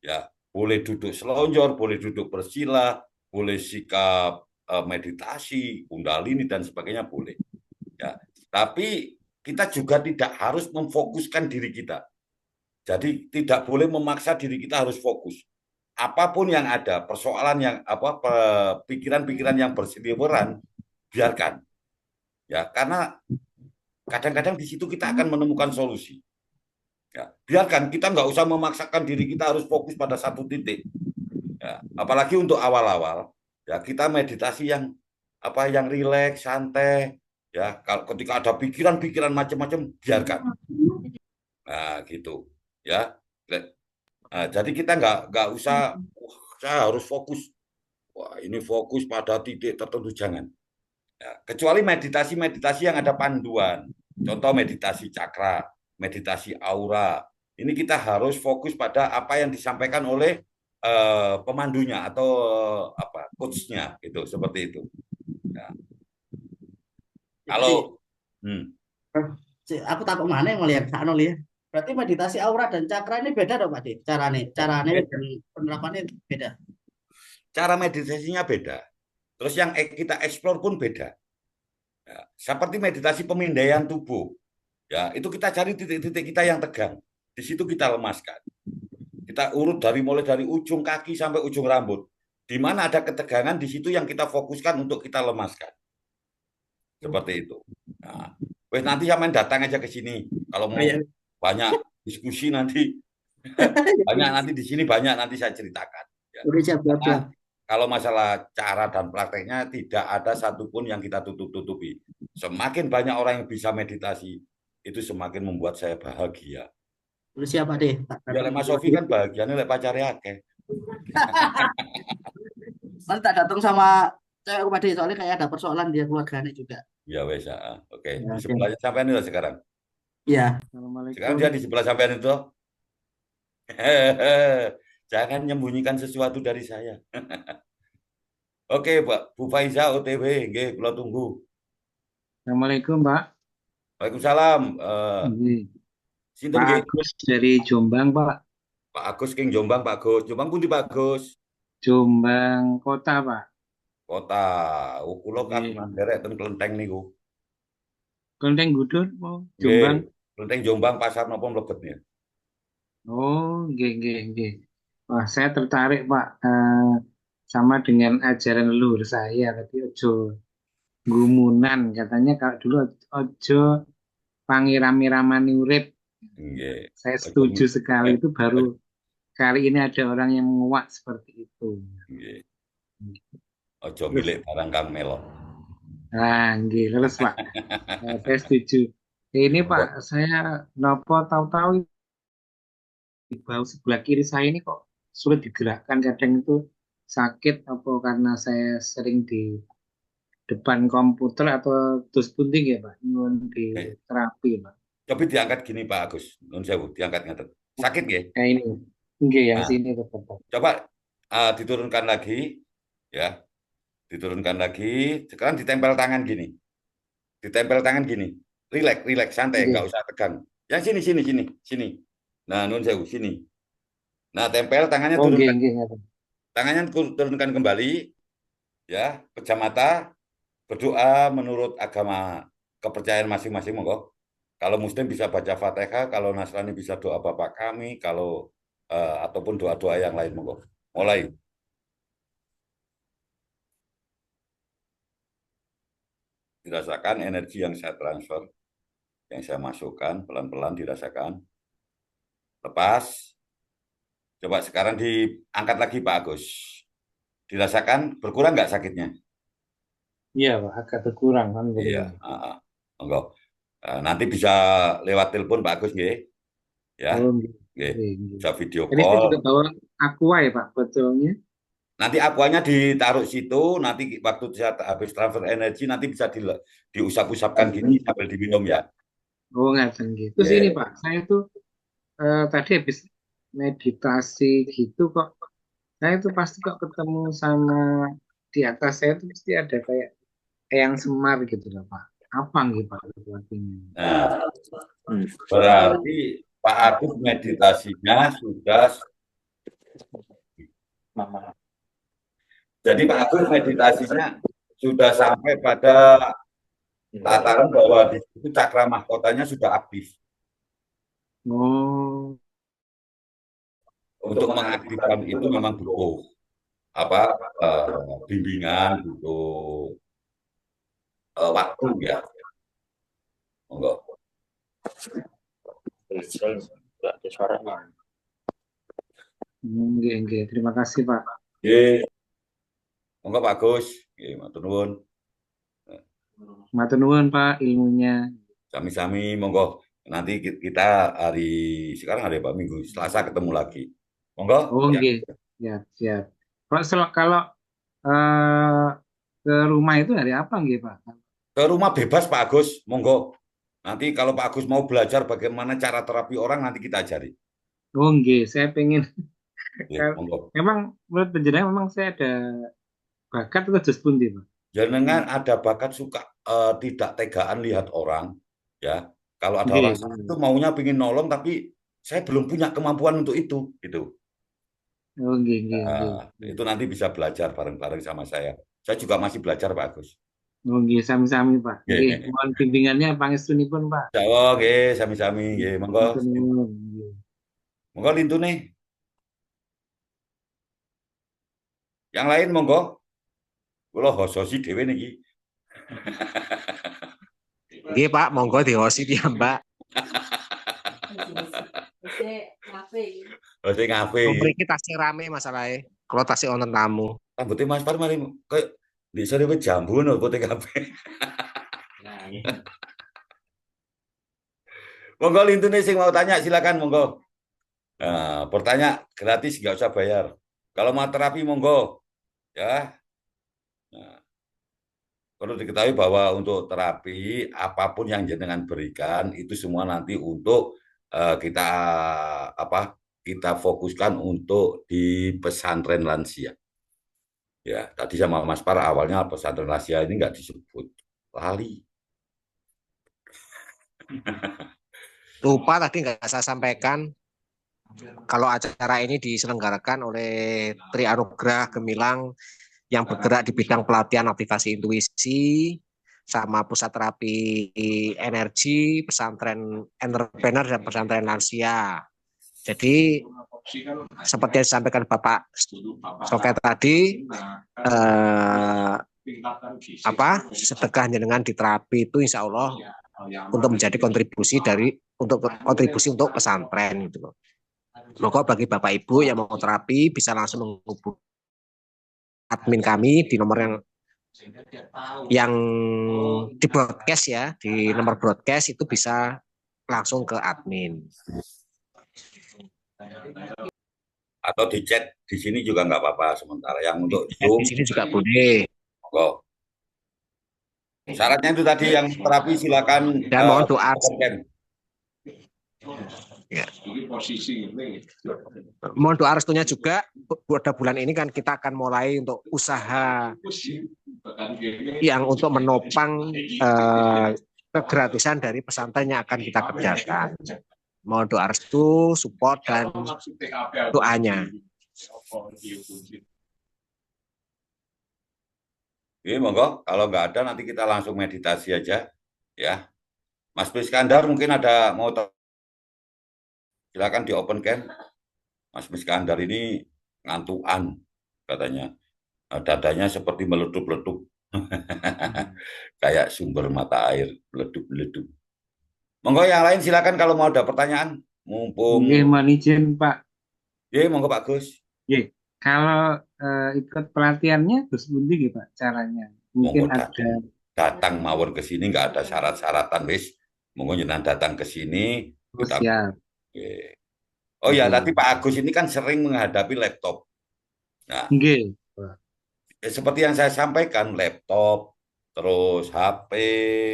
Ya, boleh duduk selonjor, boleh duduk bersila, boleh sikap meditasi, kundalini dan sebagainya boleh. Ya, tapi kita juga tidak harus memfokuskan diri kita. Jadi tidak boleh memaksa diri kita harus fokus. Apapun yang ada, persoalan yang apa, pikiran-pikiran yang berseliweran, biarkan. Ya, karena kadang-kadang di situ kita akan menemukan solusi. Ya, biarkan, kita nggak usah memaksakan diri kita harus fokus pada satu titik. Ya, apalagi untuk awal-awal, ya kita meditasi yang apa yang rileks, santai. Ya, kalau ketika ada pikiran-pikiran macam-macam, biarkan. Nah, gitu. Ya, nah, jadi kita nggak usah, saya harus fokus. Wah, ini fokus pada titik tertentu, jangan. Ya, kecuali meditasi-meditasi yang ada panduan. Contoh meditasi cakra, meditasi aura. Ini kita harus fokus pada apa yang disampaikan oleh pemandunya atau apa coachnya, itu seperti itu. Ya. Kalau aku takut mana yang melihat sana ya. Berarti meditasi aura dan cakra ini beda dong Pak De. Caranya dan penerapannya beda. Cara meditasinya beda. Terus yang kita eksplor pun beda. Ya, seperti meditasi pemindaian tubuh. Ya, itu kita cari titik-titik kita yang tegang. Di situ kita lemaskan. Kita urut mulai dari ujung kaki sampai ujung rambut. Di mana ada ketegangan, di situ yang kita fokuskan untuk kita lemaskan. Seperti itu. Nah, nanti sampean datang aja ke sini. Kalau mau banyak diskusi nanti, banyak nanti di sini banyak nanti saya ceritakan. Ya. Karena kalau masalah cara dan prakteknya tidak ada satupun yang kita tutup-tutupi. Semakin banyak orang yang bisa meditasi, itu semakin membuat saya bahagia. Siapa deh? Ya, Mas Sofi kan bahagianya lek pacarnya akeh. Nanti tak datang sama cewek aku Pak De, soalnya kayak ada persoalan dia keluarganya juga. Ya wes, oke. Di sebelahnya sampean itu sekarang. Iya. Sekarang dia di sebelah sampean itu. Jangan menyembunyikan sesuatu dari saya. Oke, Pak. Bu Faiza OTW, nggih, kula tunggu. Assalamualaikum, Pak. Waalaikumsalam. Pak Agus dari Jombang, Pak. Pak Agus King Jombang, Pak Gus. Jombang pun di Pak Gus. Jombang kota, Pak. Kota. Kula kan derek ten Klenteng niku. Klenteng Gudul, mau Jombang. Klenteng Jombang pasar napa mlebetnya. Oh, nggih. Wah, saya tertarik, Pak. Sama dengan ajaran leluhur saya, tapi ojo gumunan. Katanya kalau dulu ojo pangirami-ramani urip. Nggih. Saya setuju sekali, itu baru kali ini ada orang yang menguat seperti itu. Nggih. Ojo milik barang Kang Melo. Nah, nggih, terus Pak. Saya setuju. Ini Pak, saya nopo tahu-tahu di bahu sebelah kiri saya ini kok sulit digerakkan, kadang itu sakit apa karena saya sering di depan komputer atau terus punting ya Pak, nyuwun di terapi Pak. Coba diangkat gini Pak Agus, nun sewu, diangkat ngaten. Sakit nggih? Kayak ini, nggih yang Nah. sini tetap Pak. Coba diturunkan lagi, ya, diturunkan lagi. Sekarang ditempel tangan gini, rileks, santai, Nggih. nggak usah tegang. Yang sini. Nah, nun sewu, sini. Nah, tempel tangannya Oh, nggih, turunkan, nggih, ngaten. tangannya turunkan kembali, ya, pejam mata, berdoa menurut agama kepercayaan masing-masing, monggo. Kalau Muslim bisa baca Fatihah, kalau Nasrani bisa doa Bapa Kami, kalau ataupun doa-doa yang lain, monggo. Mulai. Dirasakan energi yang saya transfer, yang saya masukkan, pelan-pelan dirasakan. Lepas. Coba sekarang diangkat lagi Pak Agus. Dirasakan berkurang nggak sakitnya? Iya Pak, agak berkurang kan. Iya. Monggo. Nanti bisa lewat telepon Pak Agus, nggih. Ya. Oh, nggih. Nggih. Nggih. Bisa video Ini saya juga call. bawa aqua ya Pak, betulnya. Nanti aquanya ditaruh situ, nanti waktu saya habis transfer energi nanti bisa diusap-usapkan gini sambil diminum ya. Oh, ngaten gitu. Terus Iya. ini Pak, saya tuh tadi habis meditasi gitu kok, saya tuh pasti kok ketemu sama di atas saya tuh pasti ada kayak eyang semar gitu loh Pak. Apa nggih Pak itu artinya? Nah, berarti Pak Agus meditasinya sudah. Jadi Pak Agus meditasinya sudah sampai pada tataran bahwa di situ cakra mahkotanya sudah aktif. Oh, Untuk mengaktifkan itu memang butuh bimbingan, butuh waktu ya. Enggak. nggih. Terima kasih Pak. Nggih. Monggo Pak Agus. Nggih, matur nuwun. Matur nuwun Pak ilmunya. Sami-sami monggo. Nanti kita sekarang hari apa? Minggu Selasa ketemu lagi. Monggo. Oh, Ya. nggih. Siap. Kalau ke rumah itu hari apa nggih Pak? Ke rumah bebas Pak Agus, monggo. Nanti kalau Pak Agus mau belajar bagaimana cara terapi orang, nanti kita ajari. Oh, nggih, saya pengen. Ya, monggo. Memang menurut penjenengan memang saya ada bakat atau just pundi Pak? Jangan ada bakat suka tidak tegaan lihat orang, ya. Kalau ada Nggih, orang sakit itu maunya pingin nolong, tapi saya belum punya kemampuan untuk itu, gitu. Oh, nggih. Itu nanti bisa belajar bareng-bareng sama saya. Saya juga masih belajar Pak Agus. Oh, nggih, sami-sami Pak. Nggih. Nggih, mohon bimbingannya pangestunipun Pak. Jawa, nggih, sami-sami, nggih, monggo. Matur nuwun, nggih. Monggo lintune. Yang lain monggo. Kula hososi dhewe niki. Nggih Pak, monggo dihosi ya Mbak. Hosi ngafe. Mriki tasih rame masalahe. Kalau tasih wonten tamu. Rambutnya Mas Par mari kayak di sore wis jambu no putih kabeh. Monggo lintune sing mau tanya silakan monggo. Nah, bertanya gratis nggak usah bayar. Kalau mau terapi monggo. Ya. Nah, perlu diketahui bahwa untuk terapi apapun yang jenengan berikan itu semua nanti untuk kita fokuskan untuk di pesantren lansia. Ya, tadi sama Mas Par awalnya pesantren lansia ini nggak disebut, lali. Lupa tadi nggak saya sampaikan kalau acara ini diselenggarakan oleh Tri Anugrah Gemilang yang bergerak di bidang pelatihan aktivasi intuisi sama pusat terapi energi, pesantren entrepreneur dan pesantren lansia. Jadi seperti yang disampaikan Bapak Soket tadi, sedekah jenengan di terapi itu insya Allah untuk menjadi kontribusi untuk pesantren gitu loh. Monggo bagi Bapak Ibu yang mau terapi bisa langsung menghubungi admin kami di nomor yang di broadcast ya, di nomor broadcast itu bisa langsung ke admin. Atau di chat di sini juga nggak apa-apa sementara. Yang untuk Di Zoom, sini juga boleh. monggo. Syaratnya itu tadi yang terapi silakan Dan mohon doa. open cam. Ya. Ini posisi ini. Mohon doa restunya juga pada bulan ini kan kita akan mulai untuk usaha yang untuk menopang kegratisan dari pesantren yang akan kita kerjakan. Mohon doa restu, support dan doanya. Oke, monggo. Kalau nggak ada nanti kita langsung meditasi aja, ya. Mas Iskandar mungkin ada mau silakan di open cam. Mas Iskandar ini ngantuan katanya. Dadanya seperti meledup-ledup. Kayak sumber mata air meledup-ledup. Monggo yang lain silakan kalau mau ada pertanyaan. Mumpung Nggih, mohon izin Pak. monggo Pak Gus. Nggih, kalau ikut pelatihannya terus pundi nggih Pak caranya? Mungkin Monggo ada datang mawon ke sini nggak ada syarat-syaratan wis. Monggo jenengan datang ke sini kita. siap. Oke. Oh ya, tadi Pak Agus ini kan sering menghadapi laptop. Nah, Nggih. seperti yang saya sampaikan, laptop, terus HP,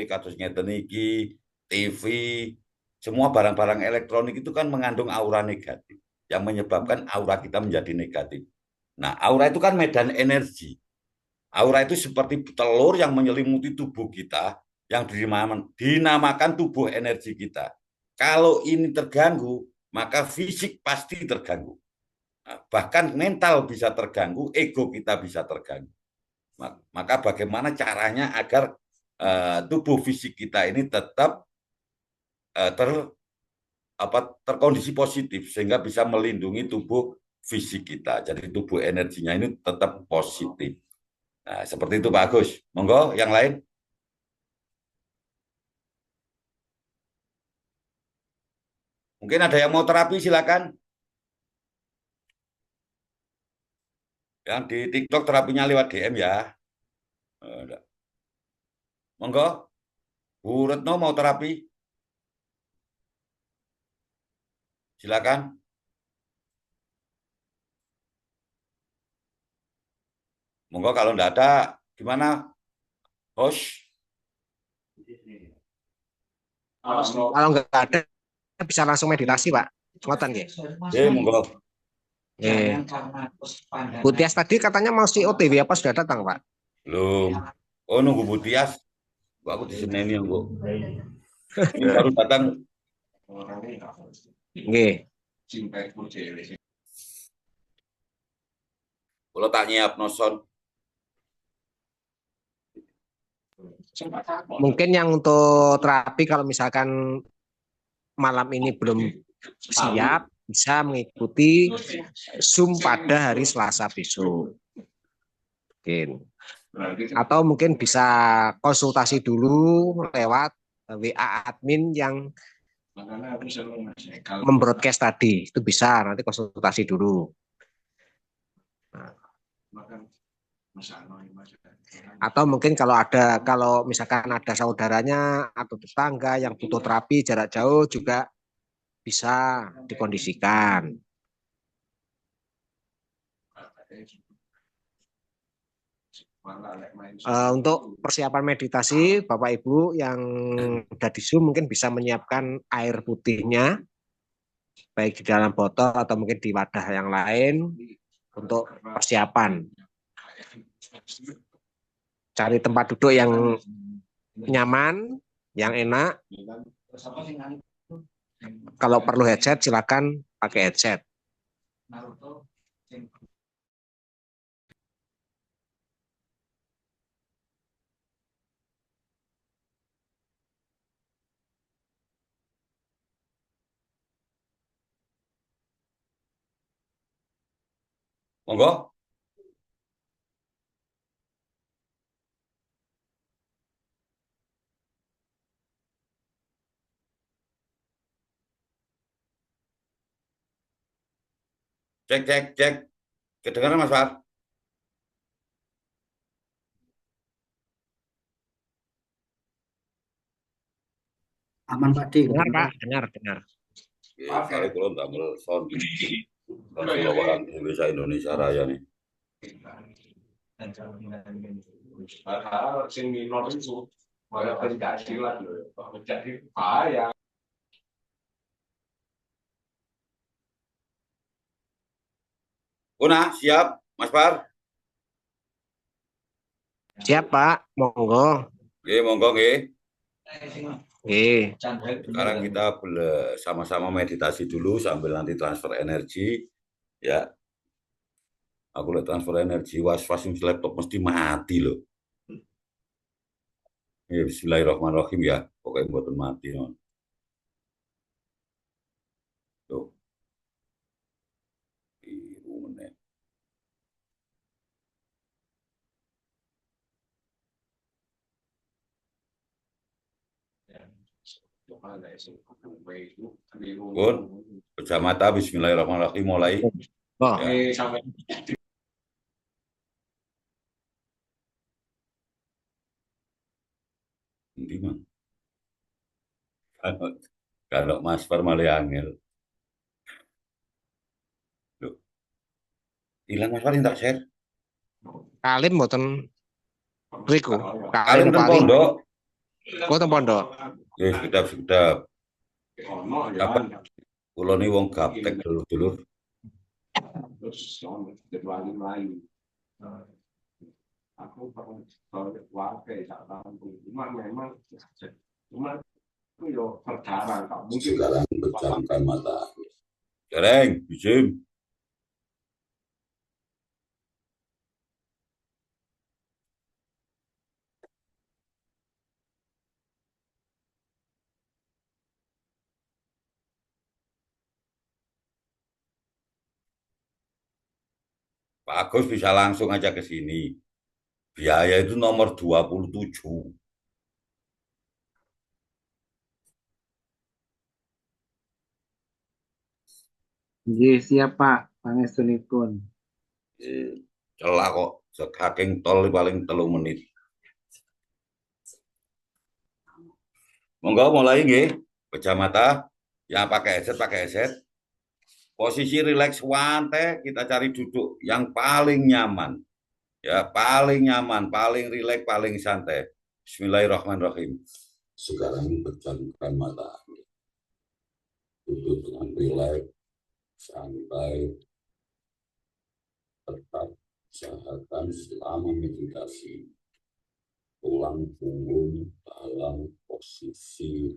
kados ngeten iki, TV, semua barang-barang elektronik itu kan mengandung aura negatif yang menyebabkan aura kita menjadi negatif. Nah, aura itu kan medan energi. Aura itu seperti telur yang menyelimuti tubuh kita yang dinamakan tubuh energi kita. Kalau ini terganggu, maka fisik pasti terganggu. Nah, bahkan mental bisa terganggu, ego kita bisa terganggu. Maka bagaimana caranya agar tubuh fisik kita ini tetap terkondisi positif sehingga bisa melindungi tubuh fisik kita. Jadi tubuh energinya ini tetap positif. Nah, seperti itu Pak Agus. Monggo yang lain. Mungkin ada yang mau terapi silakan. Yang di TikTok terapinya lewat DM ya. Monggo. Bu Retno mau terapi? Silakan. Monggo kalau enggak ada gimana? Host. Kalau nggak ada bisa langsung meditasi Pak. Ngoten nggih. Monggo. Bu Tias tadi katanya mau si OTW apa sudah datang Pak? Belum. Oh nunggu Bu Tias. Aku di sini yang Bu. Ini baru datang. Nggih. Kalau tak nyiap noson. Mungkin yang untuk terapi kalau misalkan malam ini belum siap bisa mengikuti Zoom pada hari Selasa besok. Mungkin. Atau mungkin bisa konsultasi dulu lewat WA admin yang membroadcast tadi. Itu bisa nanti konsultasi dulu. Atau mungkin kalau misalkan ada saudaranya atau tetangga yang butuh terapi jarak jauh juga bisa dikondisikan. Untuk persiapan meditasi, Bapak Ibu yang ada di Zoom mungkin bisa menyiapkan air putihnya, baik di dalam botol atau mungkin di wadah yang lain untuk persiapan. Cari tempat duduk yang nyaman, yang enak. Kalau perlu headset, silakan pakai headset. Monggo. Cek, cek, cek. Kedengaran Mas Far? Aman Pak D, Dengar, kedengaran. Pak. Dengar, dengar. Ya, kali kalau damel sound. Kalau lawaran Indonesia Indonesia Raya nih. Padahal sing minor itu malah Pancasila loh. Jadi bahaya. Una, siap, Mas Far? Siap, Pak. Monggo. Oke, monggo nggih. Oke. Sekarang kita sama-sama meditasi dulu sambil nanti transfer energi. Ya, aku lihat transfer energi, was-was laptop mesti mati loh. Ya, bismillahirrahmanirrahim ya, pokoknya buatan mati. No. Tuh. Biru meneh. Bun, pejam mata, bismillahirrahmanirrahim, mulai. Oh. Ya. Sampai Di mana? Kalau Mas Far malah angel. Loh. Hilang Mas Far tak share. Kalim mboten riku. Kalim Kalim ten paling. pondok. Kok ten pondok. Ya, sedap. Apa? Kulo ni wong gaptek dulur-dulur. terus kecuali lain. Aku pernah warga tak tahu. Memang cuma itu yo perkara tak mungkin. Sekarang pejamkan mata. Dereng, bijim. Pak Agus bisa langsung aja ke sini. Biaya itu nomor 27. Nggih, siap Pak, pangestunipun. Celah kok, saking tol paling 3 menit. Monggo mulai nggih. Pejam mata. Yang pakai headset. Posisi rileks wante, kita cari duduk yang paling nyaman. Ya, paling nyaman, paling rileks, paling santai. Bismillahirrahmanirrahim. Sekarang pejamkan mata. Duduk dengan rileks, santai, tetap usahakan selama meditasi. Tulang punggung dalam posisi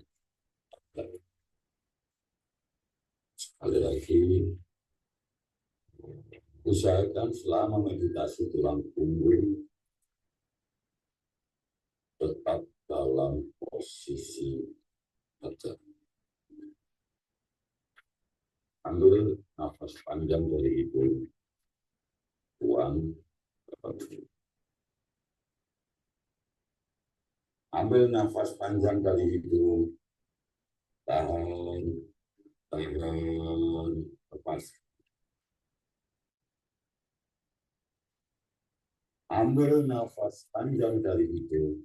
tegak. Sekali lagi, usahakan selama meditasi tulang punggung tetap dalam posisi tegak. Ambil nafas panjang dari hidung. Buang. Ambil nafas panjang dari hidung. Tahan. Lepas. Ambil nafas panjang dari hidung.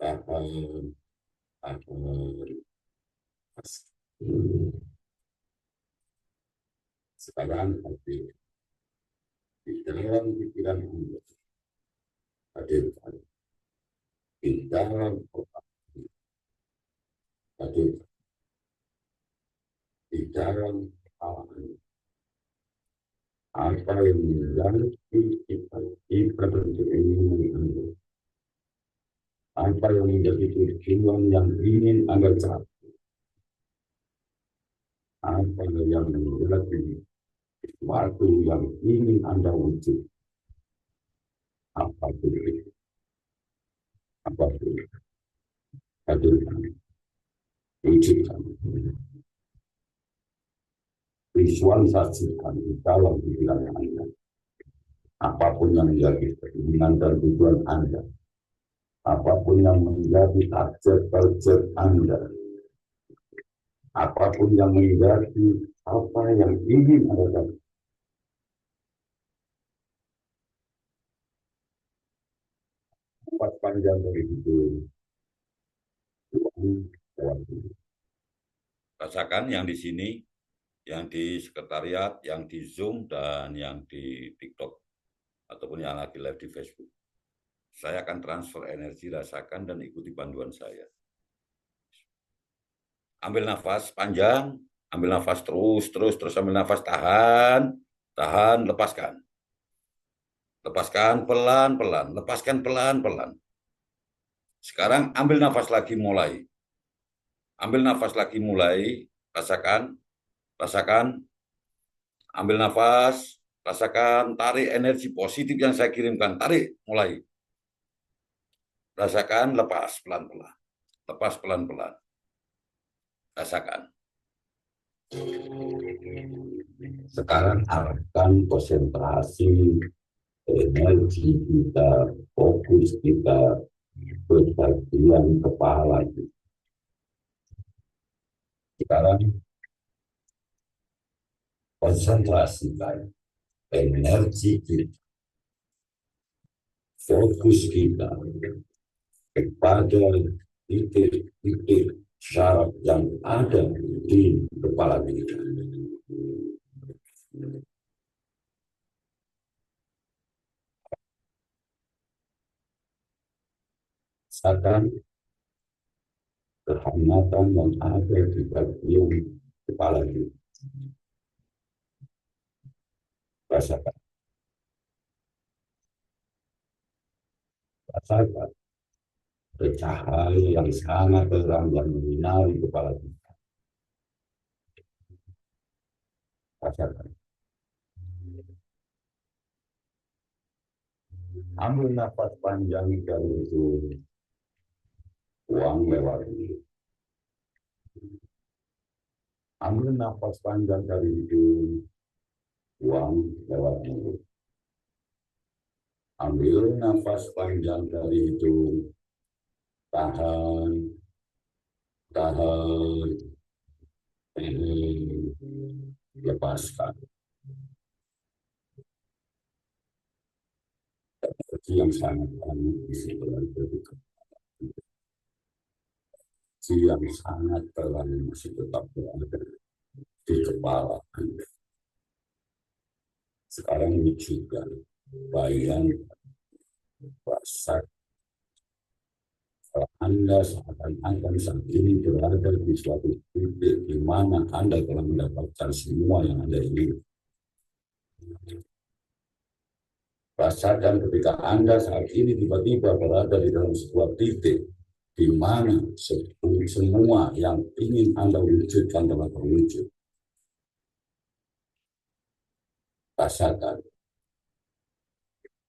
Tahan. Lepas. Sekarang hadir. Di dalam pikiran Anda. Hadirkan. Di dalam otak. Hadirkan. Di dalam kepala Anda. Apa yang menjadi kita tentu ini Anda. Apa yang menjadi tujuan yang ingin Anda capai. Apa yang menjadi sesuatu yang ingin Anda wujud. Apapun itu. Apapun itu. Hadirkan. Wujudkan. Visualisasikan di dalam pikiran Anda. Apapun yang menjadi keinginan dan tujuan Anda. Apapun yang menjadi target Anda. Apapun yang menjadi apa yang ingin Anda panjang dari hidung. Lewat mulut. Rasakan yang di sini, yang di sekretariat, yang di Zoom, dan yang di TikTok, ataupun yang lagi live di Facebook. Saya akan transfer energi, rasakan dan ikuti panduan saya. Ambil nafas panjang, ambil nafas terus ambil nafas, tahan, lepaskan. Lepaskan pelan-pelan, lepaskan pelan-pelan. Sekarang ambil nafas lagi, mulai. Ambil nafas lagi, mulai. Rasakan. Ambil nafas, rasakan, tarik energi positif yang saya kirimkan, tarik, mulai. Rasakan, lepas pelan-pelan. Lepas pelan-pelan. Rasakan. Sekarang arahkan konsentrasi energi kita, fokus kita ke bagian kepala kita. Sekarang konsentrasikan energi kita, fokus kita kepada titik-titik syarat yang ada di kepala kita. Rasakan kehangatan yang ada di bagian kepala kita. Rasakan cahaya yang sangat terang yang menyinari kepala kita. Rasakan. Ambil nafas panjang dari hidung, buang lewat mulut. Ambil nafas panjang dari hidung, buang lewat mulut. Ambil nafas panjang dari hidung, tahan, lepaskan. Energi yang sangat panik di sebelah kiri. Energi yang sangat terang masih tetap berada di kepala Anda. Sekarang wujudkan, bayangkan, rasa Anda seakan-akan saat ini berada di suatu titik di mana Anda telah mendapatkan semua yang Anda inginkan. Rasakan ketika Anda saat ini tiba-tiba berada di dalam sebuah titik di mana semua yang ingin Anda wujudkan telah terwujud. Rasakan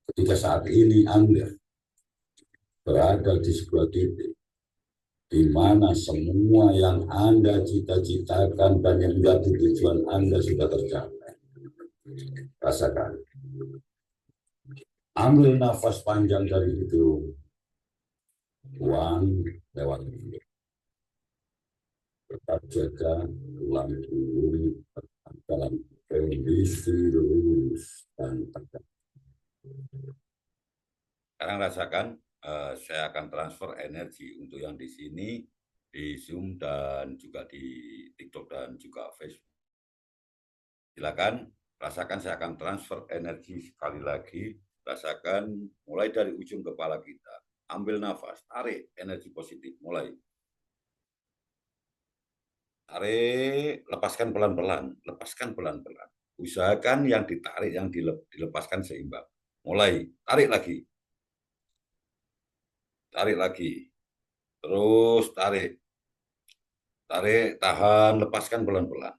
ketika saat ini Anda berada di sebuah titik di mana semua yang Anda cita-citakan dan yang menjadi tujuan Anda sudah tercapai. Rasakan. Ambil nafas panjang dari hidung, buang lewat mulut. Tetap jaga tulang punggung dalam kondisi lurus dan tegak. Sekarang rasakan, saya akan transfer energi untuk yang di sini, di Zoom dan juga di TikTok dan juga Facebook. Silakan, rasakan saya akan transfer energi sekali lagi. Rasakan mulai dari ujung kepala kita. Ambil nafas, tarik energi positif, mulai. Tarik, lepaskan pelan-pelan, lepaskan pelan-pelan. Usahakan yang ditarik, yang dilepaskan seimbang. Mulai, tarik lagi. Tarik lagi. Terus tarik. Tarik, tahan, lepaskan pelan-pelan.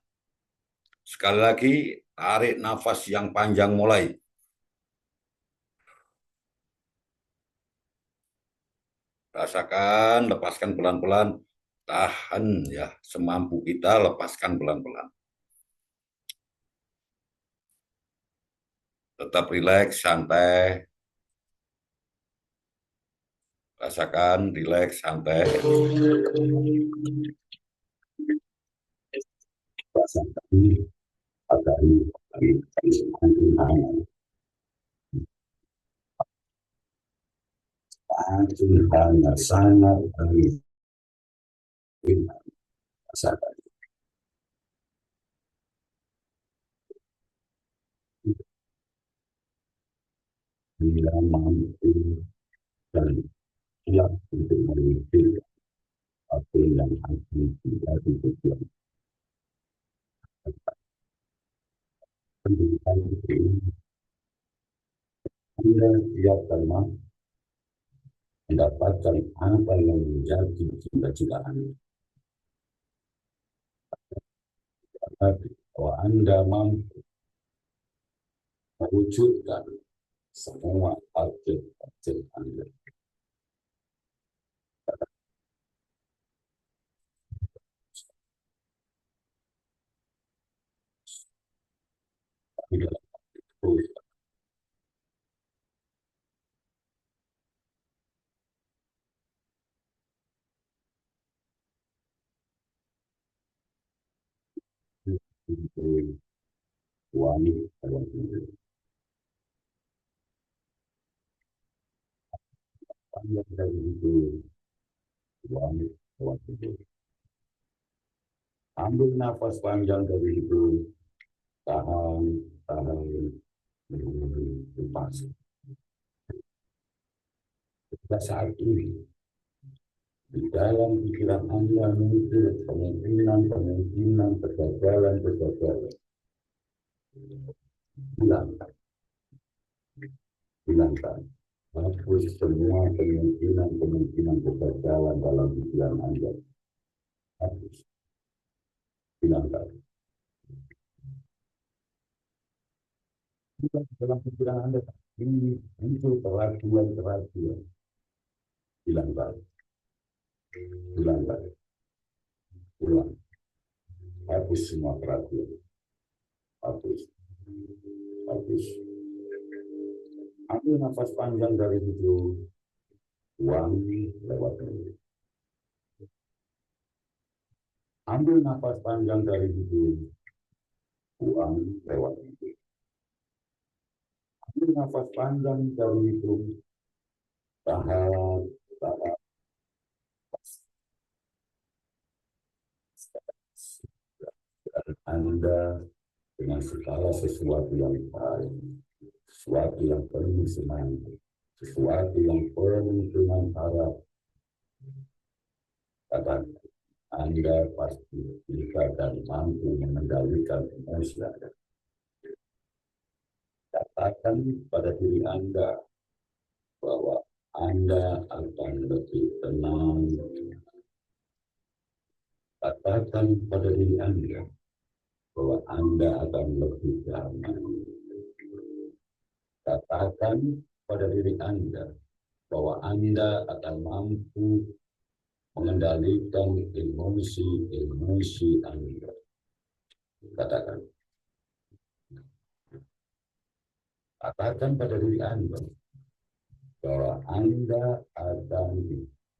Sekali lagi, tarik nafas yang panjang, mulai. Rasakan, lepaskan pelan-pelan, tahan ya, semampu kita, lepaskan pelan-pelan. Tetap rileks, santai. Rasakan, rileks, santai. Rasakan, Semakin hanya sangat rasakan bila mampu dan siap untuk mewujudkan apa yang akan menjadi tujuan pendidikan ini. Anda siap dan mampu mendapatkan apa yang menjadi cita-cita Anda. Bahwa Anda mampu mewujudkan semua target-target Anda. Tidak perlu wanita yang panjang dari itu, wanita yang ambil nafas panjang dari itu, tahan, lepas. Pada saat ini, di dalam pikiran Anda muncul kemungkinan kegagalan. Hilangkan. Hapus semua kemungkinan kegagalan dalam pikiran Anda. Hapus. Hilangkan. Dalam pikiran Anda ini muncul keraguan. Hilangkan. Ulang. Hapus semua keraguan. Hapus. Ambil nafas panjang dari hidung, buang lewat mulut. Ambil nafas panjang dari hidung, buang lewat mulut. Ambil nafas panjang dari hidung, tahan. Anda dengan segala sesuatu yang baik, sesuatu yang penuh semangat, sesuatu yang penuh dengan harap. Katakan, Anda pasti bisa dan mampu mengendalikan emosi Anda. Katakan pada diri Anda bahwa Anda akan lebih tenang. Katakan pada diri Anda bahwa Anda akan lebih damai. Katakan pada diri Anda bahwa Anda akan mampu mengendalikan emosi Anda. Katakan pada diri Anda bahwa Anda akan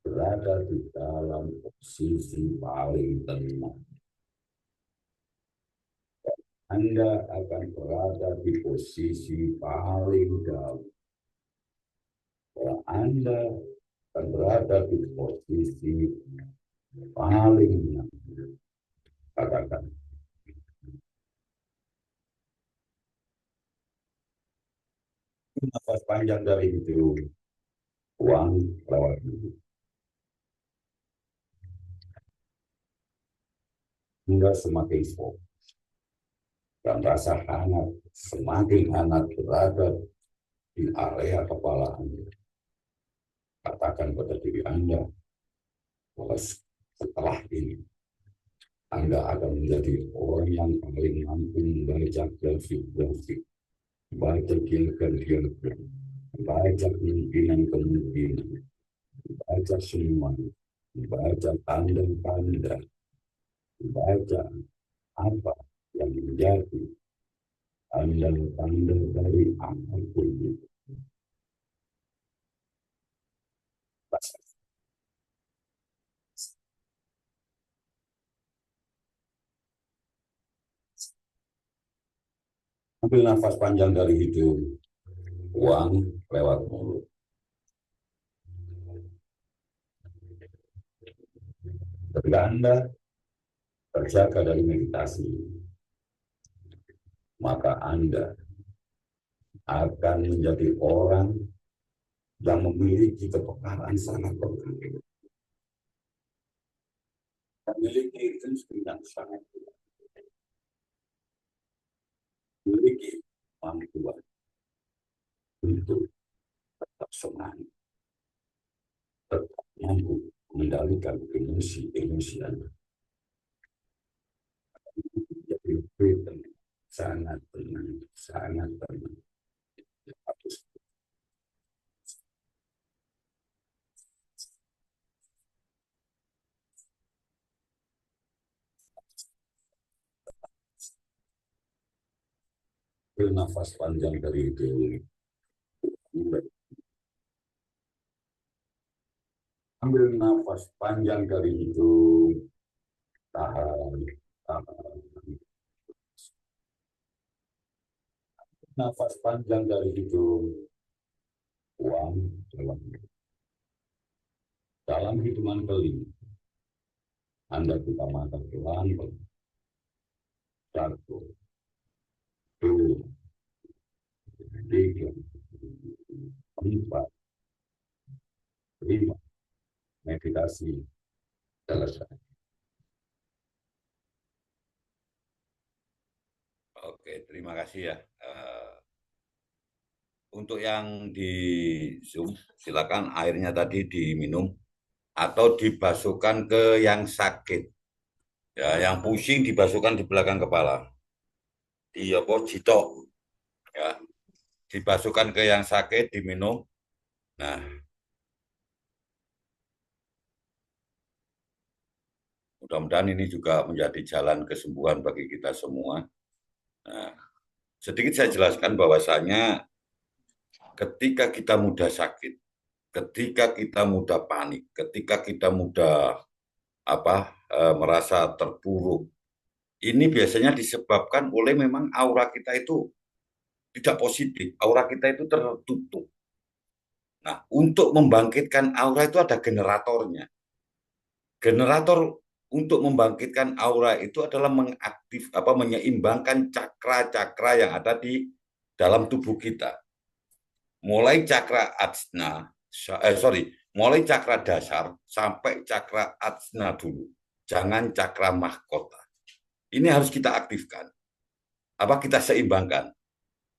berada di dalam posisi paling tenang. Anda akan berada di posisi paling dalam. Bahwa Anda akan berada di posisi paling nyaman. Katakan. Nafas panjang dari hidung, buang lewat mulut. Anda semakin fokus dan rasa hangat semakin hangat berada di area kepala Anda. Katakan pada diri Anda bahwa setelah ini Anda akan menjadi orang yang paling mampu membaca grafik, membaca diagram, membaca kemungkinan, membaca semua, membaca tanda-tanda, membaca apa yang menjadi tanda-tanda dari apapun itu. Ambil nafas panjang dari hidung, buang lewat mulut. Ketika Anda terjaga dari meditasi, maka Anda akan menjadi orang yang memiliki kepekaan sangat berguna. Memiliki insting yang sangat kuat. Memiliki kemampuan untuk tetap semangat, tetap mampu mengendalikan emosi-emosi Anda. Jadi tenang, sangat tenang, sangat tenang. Ambil nafas panjang dari hidung. Ambil nafas panjang dari hidung. Tahan, tahan. Nafas panjang dari hidung. Buang dalam hitungan kelima. Anda buka mata pelan-pelan. 1, 2, 3, 4, 5. Meditasi selesai. Oke, terima kasih ya. Untuk yang di Zoom, silakan airnya tadi diminum atau dibasuhkan ke yang sakit. Ya, yang pusing dibasuhkan di belakang kepala. Di jitok. Ya, dibasuhkan ke yang sakit, diminum. Nah, mudah-mudahan ini juga menjadi jalan kesembuhan bagi kita semua. Nah, sedikit saya jelaskan bahwasanya ketika kita mudah sakit, ketika kita mudah panik, ketika kita mudah merasa terpuruk, ini biasanya disebabkan oleh memang aura kita itu tidak positif, aura kita itu tertutup. Nah, untuk membangkitkan aura itu ada generatornya. Generator untuk membangkitkan aura itu adalah menyeimbangkan cakra-cakra yang ada di dalam tubuh kita. Mulai cakra ajna, mulai cakra dasar sampai cakra ajna dulu. Jangan cakra mahkota. Ini harus kita aktifkan. Kita seimbangkan.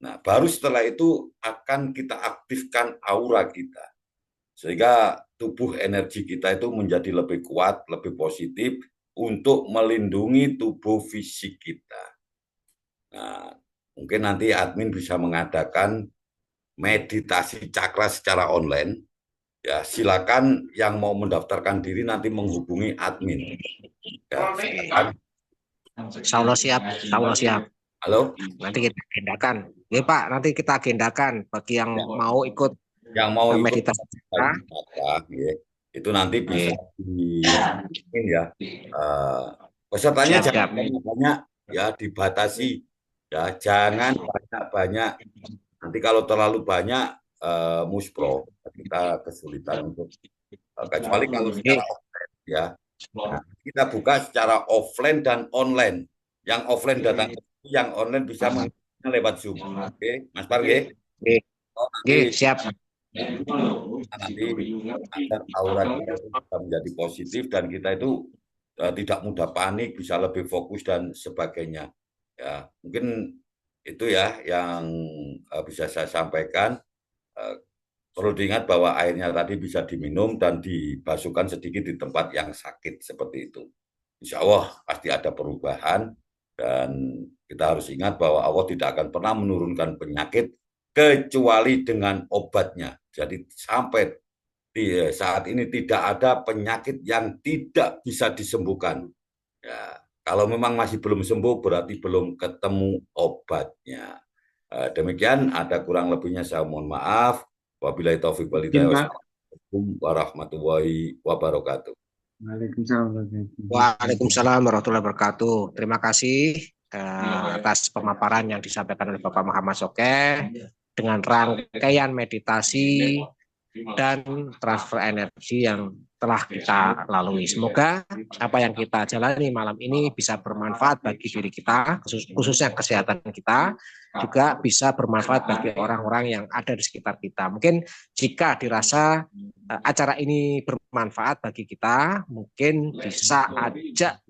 Nah, baru setelah itu akan kita aktifkan aura kita. Sehingga tubuh energi kita itu menjadi lebih kuat, lebih positif untuk melindungi tubuh fisik kita. Nah, mungkin nanti admin bisa mengadakan meditasi cakra secara online. Ya, silakan yang mau mendaftarkan diri nanti menghubungi admin. Ya, silakan. Insya Allah siap, insya Allah siap. Halo? Nanti kita agendakan. Ya Pak, nanti kita agendakan bagi yang mau ikut meditasi cakra. Ya, itu nanti bisa pesertanya jangan banyak ya, dibatasi ya, jangan banyak-banyak. Nanti kalau terlalu banyak muspro, kita kesulitan untuk kecuali kalau secara offline ya. Nah, kita buka secara offline dan online. Yang offline datang, yang online bisa mengikuti lewat Zoom. Oke, Mas Parge? Oke, siap. Nanti agar aura kita itu bisa menjadi positif dan kita itu tidak mudah panik, bisa lebih fokus dan sebagainya. Ya, mungkin itu ya yang bisa saya sampaikan. Perlu diingat bahwa airnya tadi bisa diminum dan dibasuhkan sedikit di tempat yang sakit seperti itu. Insya Allah pasti ada perubahan dan kita harus ingat bahwa Allah tidak akan pernah menurunkan penyakit kecuali dengan obatnya. Jadi sampai saat ini tidak ada penyakit yang tidak bisa disembuhkan. Ya, kalau memang masih belum sembuh berarti belum ketemu obatnya. Demikian, ada kurang lebihnya saya mohon maaf. Wabillahi taufiq wal hidayah. Wassalamualaikum warahmatullahi wabarakatuh. Waalaikumsalam warahmatullahi wabarakatuh. Terima kasih atas pemaparan yang disampaikan oleh Bapak Muhammad Sokeh dengan rangkaian meditasi dan transfer energi yang telah kita lalui. Semoga apa yang kita jalani malam ini bisa bermanfaat bagi diri kita, khususnya kesehatan kita, juga bisa bermanfaat bagi orang-orang yang ada di sekitar kita. Mungkin jika dirasa acara ini bermanfaat bagi kita, mungkin bisa ajak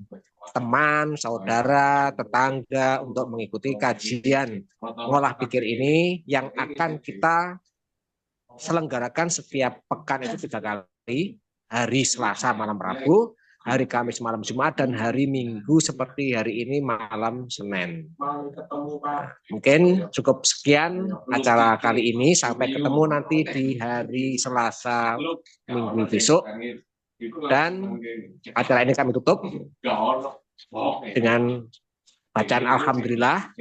teman, saudara, tetangga untuk mengikuti kajian ngolah pikir ini yang akan kita selenggarakan setiap pekan itu 3 kali, hari Selasa malam Rabu, hari Kamis malam Jumat, dan hari Minggu seperti hari ini malam Senin. Mungkin cukup sekian acara kali ini, sampai ketemu nanti di hari Selasa Minggu besok, dan acara ini kami tutup dengan bacaan Alhamdulillah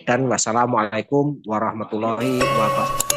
dan wassalamualaikum warahmatullahi wabarakatuh.